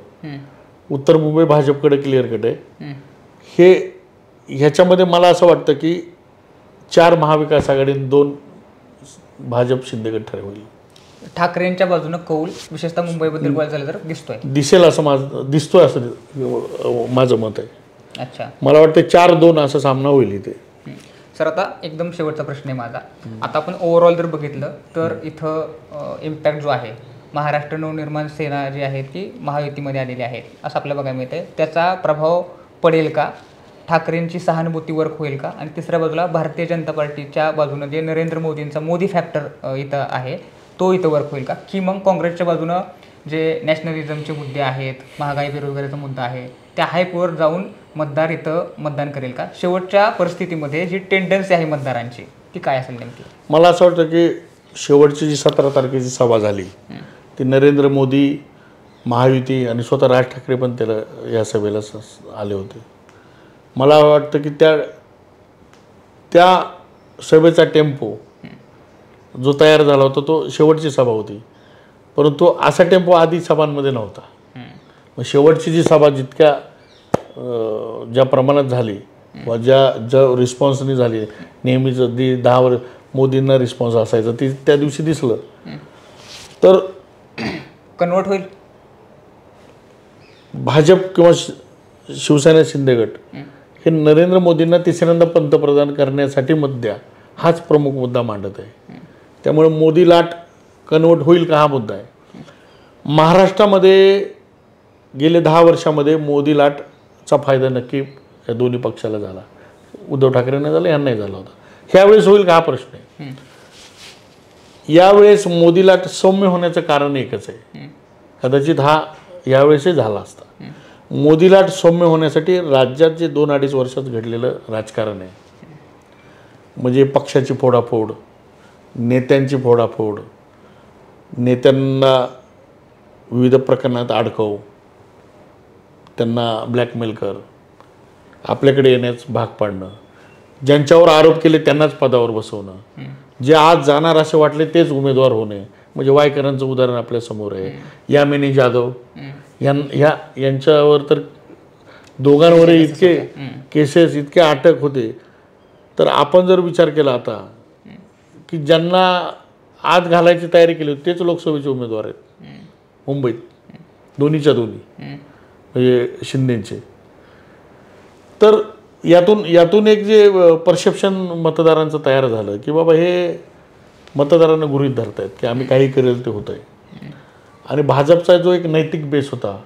उत्तर मुंबई भाजपकडे क्लिअर कट आहे. हे ह्याच्यामध्ये मला असं वाटतं की 4 महाविकास आघाडी 2 भाजप शिंदे गट होईल. ठाकरेंच्या बाजूनं कौल विशेषतः मुंबईबद्दल बोलायचं झालं तर दिसेल असं दिसतोय असं माझं मत आहे. अच्छा, मला वाटतं 4-2 असा सामना होईल इथे. सर आता एकदम शेवटचा प्रश्न आहे माझा. आता आपण ओव्हरऑल जर बघितलं तर इथं इम्पॅक्ट जो आहे, महाराष्ट्र नवनिर्माण सेना जी आहे ती महायुतीमध्ये आलेली आहे असं आपल्याला बघायला मिळतं. त्याचा प्रभाव पडेल का? ठाकरेंची सहानुभूती वर्क होईल का? आणि तिसऱ्या बाजूला भारतीय जनता पार्टीच्या बाजूनं जे नरेंद्र मोदींचा मोदी फॅक्टर इथं आहे तो इथं वर्क होईल का? की मग काँग्रेसच्या बाजूनं जे नॅशनलिझमचे मुद्दे आहेत, महागाई बेरोजगारीचा मुद्दा आहे, त्या हायपवर जाऊन मतदार इथं मतदान करेल का? शेवटच्या परिस्थितीमध्ये जी टेंडन्सी आहे मतदारांची ती काय असेल नेमकी? मला असं वाटतं की शेवटची जी 17 तारखेची सभा झाली ती नरेंद्र मोदी, महायुती आणि स्वतः राज ठाकरे पण त्याला या सभेला आले होते. मला वाटतं की त्या सभेचा टेम्पो जो तयार झाला होता तो शेवटची सभा होती, परंतु असा टेम्पो आधी सभांमध्ये नव्हता. मग शेवटची जी सभा ज्या प्रमाणात झाली व ज्या रिस्पॉन्सनी झाली, नेहमीच 10 वर मोदींना रिस्पॉन्स असायचा ती त्या दिवशी दिसलं तर कन्वर्ट होईल भाजप किंवा शिवसेना शिंदे गट हे नरेंद्र मोदींना तिसऱ्यांदा पंतप्रधान करण्यासाठी मत द्या हाच प्रमुख मुद्दा मांडत आहे. त्यामुळे मोदी लाट कन्वर्ट होईल का हा मुद्दा आहे. महाराष्ट्रामध्ये गेले 10 वर्षामध्ये मोदी लाटचा फायदा नक्की या दोन्ही पक्षाला झाला. उद्धव ठाकरेंना झाला, यांनाही झाला होता. ह्यावेळेस होईल का हा प्रश्न आहे. यावेळेस मोदी लाट सौम्य होण्याचं कारण एकच आहे, कदाचित हा यावेळेसही झाला असता. मोदी लाट सौम्य होण्यासाठी राज्यात जे 2-2.5 वर्षात घडलेलं राजकारण आहे, म्हणजे पक्षाची फोडाफोड, नेत्यांची फोडाफोड, नेत्यांना विविध प्रकरणात अडकव, त्यांना ब्लॅकमेल कर, आपल्याकडे येण्यास भाग पाडणं, ज्यांच्यावर आरोप केले त्यांनाच पदावर बसवणं, जे आज जाणार असे वाटले तेच उमेदवार होणे, म्हणजे वायकरांचं उदाहरण आपल्यासमोर आहे. यामिनी जाधव यांच्यावर तर दोघांवरही इतके केसेस, इतके अटक होते. तर आपण जर विचार केला आता की ज्यांना आत घालायची तयारी केली होती तेच लोकसभेचे उमेदवार आहेत मुंबईत, दोन्हीच्या दोन्ही, म्हणजे शिंदेचे. तर यातून एक जे परसेप्शन मतदारांचं तयार झालं की बाबा हे मतदारांना गृहीत धरतायत की आम्ही काही करेल ते होत आहे. आणि भाजपचा जो एक नैतिक बेस होता,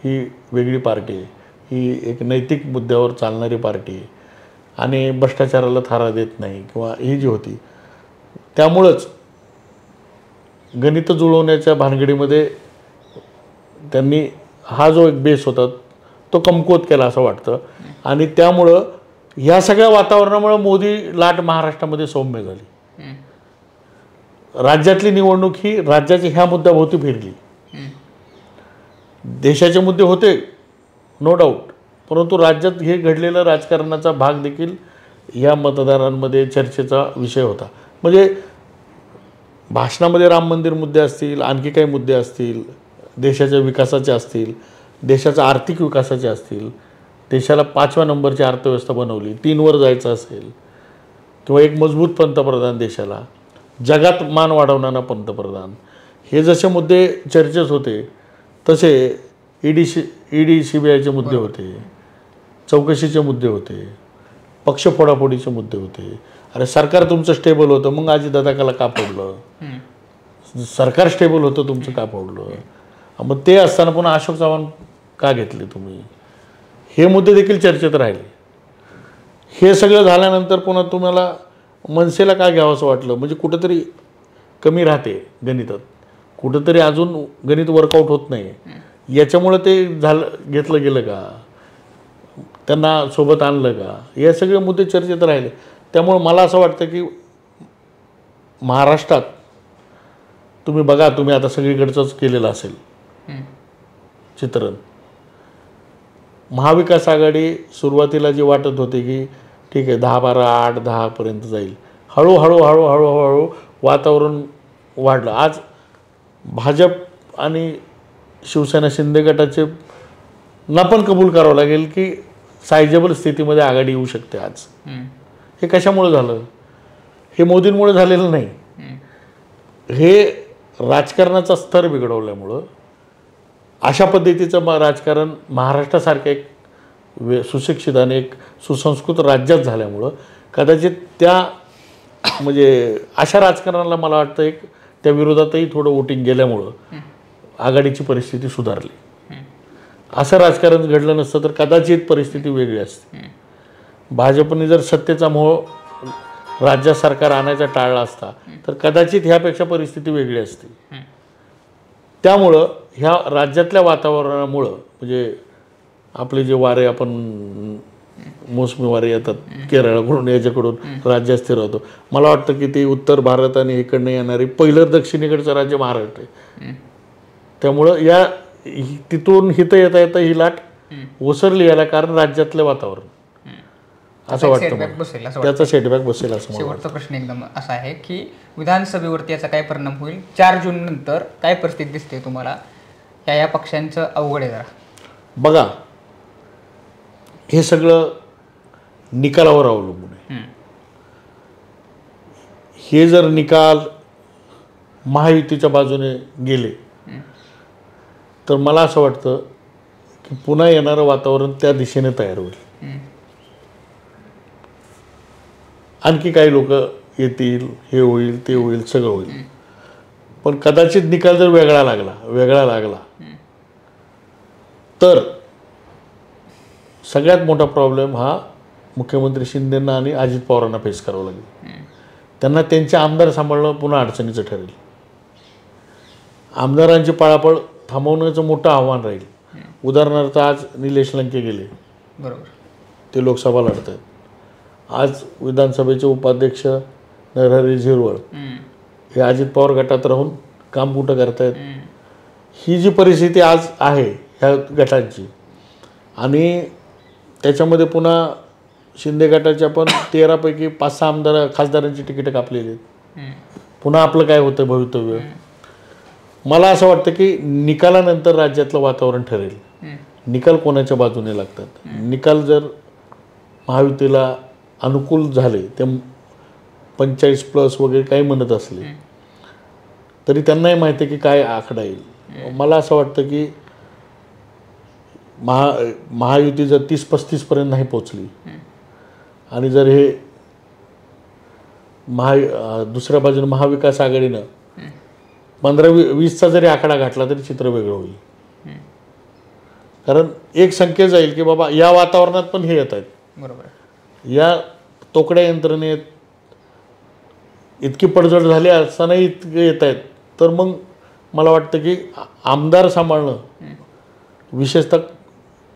ही वेगळी पार्टी आहे, ही एक नैतिक मुद्द्यावर चालणारी पार्टी आहे आणि भ्रष्टाचाराला थारा देत नाही किंवा ही जी होती, त्यामुळंच गणित जुळवण्याच्या भानगडीमध्ये त्यांनी हा जो एक बेस होता तो कमकुवत केला असं वाटतं. आणि त्यामुळं ह्या सगळ्या वातावरणामुळे मोदी लाट महाराष्ट्रामध्ये सौम्य झाली. राज्यातली निवडणूक ही राज्याच्या ह्या मुद्द्याभोवती फिरली. देशाचे मुद्दे होते नो डाऊट, परंतु राज्यात हे घडलेलं राजकारणाचा भाग देखील या मतदारांमध्ये चर्चेचा विषय होता. म्हणजे भाषणामध्ये राम मंदिर मुद्दे असतील, आणखी काही मुद्दे असतील, देशाच्या विकासाचे असतील, देशाच्या आर्थिक विकासाचे असतील, देशाला 5व्या नंबरची अर्थव्यवस्था बनवली, 3 वर जायचं असेल, किंवा एक मजबूत पंतप्रधान, देशाला जगात मान वाढवणारा पंतप्रधान, हे जसे मुद्दे चर्चेत होते तसे ईडी CBIचे मुद्दे होते, चौकशीचे मुद्दे होते, पक्ष फोडाफोडीचे मुद्दे होते. अरे सरकार तुमचं स्टेबल होतं, मग अजितदादाला का फोडलं? सरकार स्टेबल होतं, तुमचं का फोडलं? मग ते असताना पुन्हा अशोक चव्हाण का घेतले तुम्ही? हे मुद्दे देखील चर्चेत राहिले. हे सगळं झाल्यानंतर पुन्हा तुम्हाला मनसेला का घ्यावं असं वाटलं? म्हणजे कुठंतरी कमी राहते गणितात, कुठंतरी अजून गणित वर्कआउट होत नाही. याच्यामुळं ते घेतलं गेलं का, त्यांना सोबत आणलं का, हे सगळे मुद्दे चर्चेत राहिले. त्यामुळं मला असं वाटतं की महाराष्ट्रात तुम्ही बघा, तुम्ही आता सगळीकडचंच केलेलं असेल चित्रण. महाविकास आघाडी सुरुवातीला जी वाटत होती की ठीक आहे 10-12, 8-10 पर्यंत जाईल, हळूहळू वातावरण वाढलं. आज भाजप आणि शिवसेना शिंदे गटाचे ना पण कबूल करावं लागेल की सायजेबल स्थितीमध्ये आघाडी येऊ शकते आज. हे कशामुळे झालं? हे मोदींमुळे झालेलं नाही. हे राजकारणाचा स्तर बिघडवल्यामुळं अशा पद्धतीचं राजकारण महाराष्ट्रासारख्या एक सुशिक्षित आणि एक सुसंस्कृत राज्यात झाल्यामुळं कदाचित त्या म्हणजे अशा राजकारणाला मला वाटतं एक त्या विरोधातही थोडं वोटिंग गेल्यामुळं आघाडीची परिस्थिती सुधारली. असं राजकारण घडलं नसतं तर कदाचित परिस्थिती वेगळी असते. भाजपने जर सत्तेचा मोह राज्यात सरकार आणायचा टाळला असता तर कदाचित ह्यापेक्षा परिस्थिती वेगळी असते. त्यामुळं ह्या राज्यातल्या वातावरणामुळं म्हणजे आपले जे वारे आपण मोसमी वारे येतात केरळकडून याच्याकडून राज्यात स्थिर होतो. मला वाटतं की ते उत्तर भारत आणि इकडनं येणारे पहिलं दक्षिणेकडचं राज्य महाराष्ट्र आहे. त्यामुळं या तिथून हिथं येता येता ही लाट ओसरली याला कारण राज्यातलं वातावरण असं वाटतं. त्याचा सेटबॅक बसेल असं मला शेवटचा प्रश्न एकदम असा आहे की विधानसभेवरती याचा काय परिणाम होईल? 4 जून नंतर काय परिस्थिती दिसते तुम्हाला? या पक्षांचं अवघड आहे जरा. बघा, हे सगळं निकालावर अवलंबून आहे. हे जर निकाल महायुतीच्या बाजूने गेले तर मला असं वाटतं की पुन्हा येणारं वातावरण त्या दिशेने तयार होईल. आणखी काही लोक येतील, हे होईल, ते होईल, सगळं होईल. पण कदाचित निकाल जर वेगळा लागला तर सगळ्यात मोठा प्रॉब्लेम हा मुख्यमंत्री शिंदेंना आणि अजित पवारांना फेस करावा लागेल. त्यांना त्यांचे आमदार सांभाळणं पुन्हा अडचणीचं ठरेल. आमदारांची पळापळ थांबवण्याचं मोठं आव्हान राहील. उदाहरणार्थ आज निलेश लंके गेले, बरोबर, ते लोकसभा लढत आहेत. आज विधानसभेचे उपाध्यक्ष नरहरी झिरवळ हे अजित पवार गटात राहून काम कुठं करतायत. ही जी परिस्थिती आज आहे ह्या गटांची आणि त्याच्यामध्ये पुन्हा शिंदे गटाच्या पण 13 पैकी 5-6 आमदार खासदारांची तिकीटं कापलेली आहेत. पुन्हा आपलं काय होतं भवितव्य? मला असं वाटतं की निकालानंतर राज्यातलं वातावरण ठरेल. निकाल कोणाच्या बाजूने लागतात. निकाल जर महायुतीला अनुकूल झाले, ते 45+ वगैरे काही म्हणत असले तरी त्यांनाही माहिती आहे की काय आकडा येईल. मला असं वाटतं की महायुती जर 30-35 पर्यंत नाही पोचली आणि जर हे दुसऱ्या बाजूने महाविकास आघाडीनं 15-20चा जरी आकडा घातला तरी चित्र वेगळं होईल. कारण एक संकेत जाईल की बाबा या वातावरणात पण हे येत आहेत, बरोबर, या तोकड्या यंत्रणेत इतकी पडझड झाली असतानाही इतके येत आहेत. तर मग मला वाटतं की आमदार सांभाळणं विशेषतः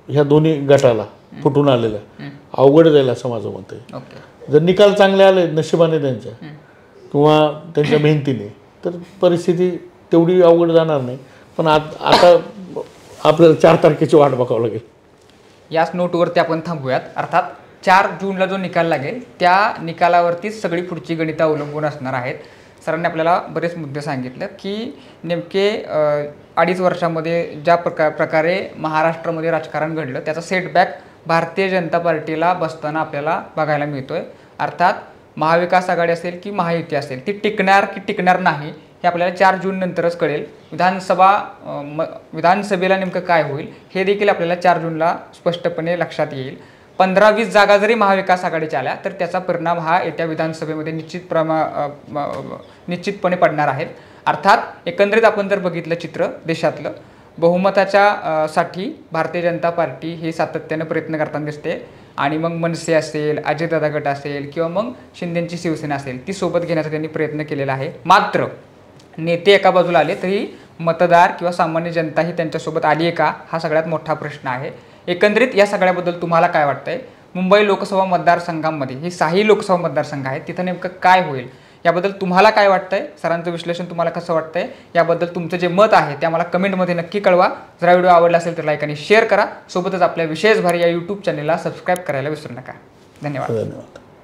ह्या दोन्ही गटाला फुटून आलेल्या अवघड जाईल असं माझं मत आहे. जर निकाल चांगले आले नशिबाने त्यांच्या किंवा त्यांच्या मेहनतीने तर परिस्थिती तेवढी अवघड जाणार नाही. पण आता आपल्याला 4 तारखेची वाट बघावं लागेल. याच नोटवरती आपण थांबूयात. अर्थात 4 जूनला जो निकाल लागेल त्या निकालावरतीच सगळी पुढची गणितं अवलंबून असणार आहेत. सरांनी आपल्याला बरेच मुद्दे सांगितले की नेमके 2.5 वर्षामध्ये ज्या प्रकारे महाराष्ट्रामध्ये राजकारण घडलं त्याचा सेटबॅक भारतीय जनता पार्टीला बसताना आपल्याला बघायला मिळतोय. अर्थात महाविकास आघाडी असेल की महायुती असेल ती टिकणार की टिकणार नाही हे आपल्याला 4 जून नंतरच कळेल. विधानसभेला नेमकं काय होईल हे देखील आपल्याला 4 जूनला स्पष्टपणे लक्षात येईल. 15-20 जागा जरी महाविकास आघाडीच्या आल्या तर त्याचा परिणाम हा येत्या विधानसभेमध्ये निश्चितपणे पडणार आहेत. अर्थात एकंदरीत आपण जर बघितलं चित्र देशातलं बहुमताच्या साठी भारतीय जनता पार्टी ही सातत्याने प्रयत्न करताना दिसते आणि मग मनसे असेल, अजितदादा गट असेल किंवा मग शिंदेची शिवसेना असेल ती सोबत घेण्याचा त्यांनी प्रयत्न केलेला आहे. मात्र नेते एका बाजूला आले तरी मतदार किंवा सामान्य जनता ही त्यांच्यासोबत आली आहे का हा सगळ्यात मोठा प्रश्न आहे. एकंदरीत या सगळ्याबद्दल तुम्हाला काय वाटतंय? मुंबई लोकसभा मतदारसंघामध्ये ही 6 लोकसभा मतदारसंघ आहेत, तिथं नेमकं काय होईल याबद्दल तुम्हाला काय वाटतंय? सरांचं विश्लेषण तुम्हाला कसं वाटतंय याबद्दल तुमचं जे मत आहे ते आम्हाला कमेंटमध्ये नक्की कळवा. जर व्हिडिओ आवडला असेल तर लाईक आणि शेअर करा. सोबतच आपल्या विशेष भारी या यूट्यूब चॅनलला सबस्क्राईब करायला विसरू नका. धन्यवाद.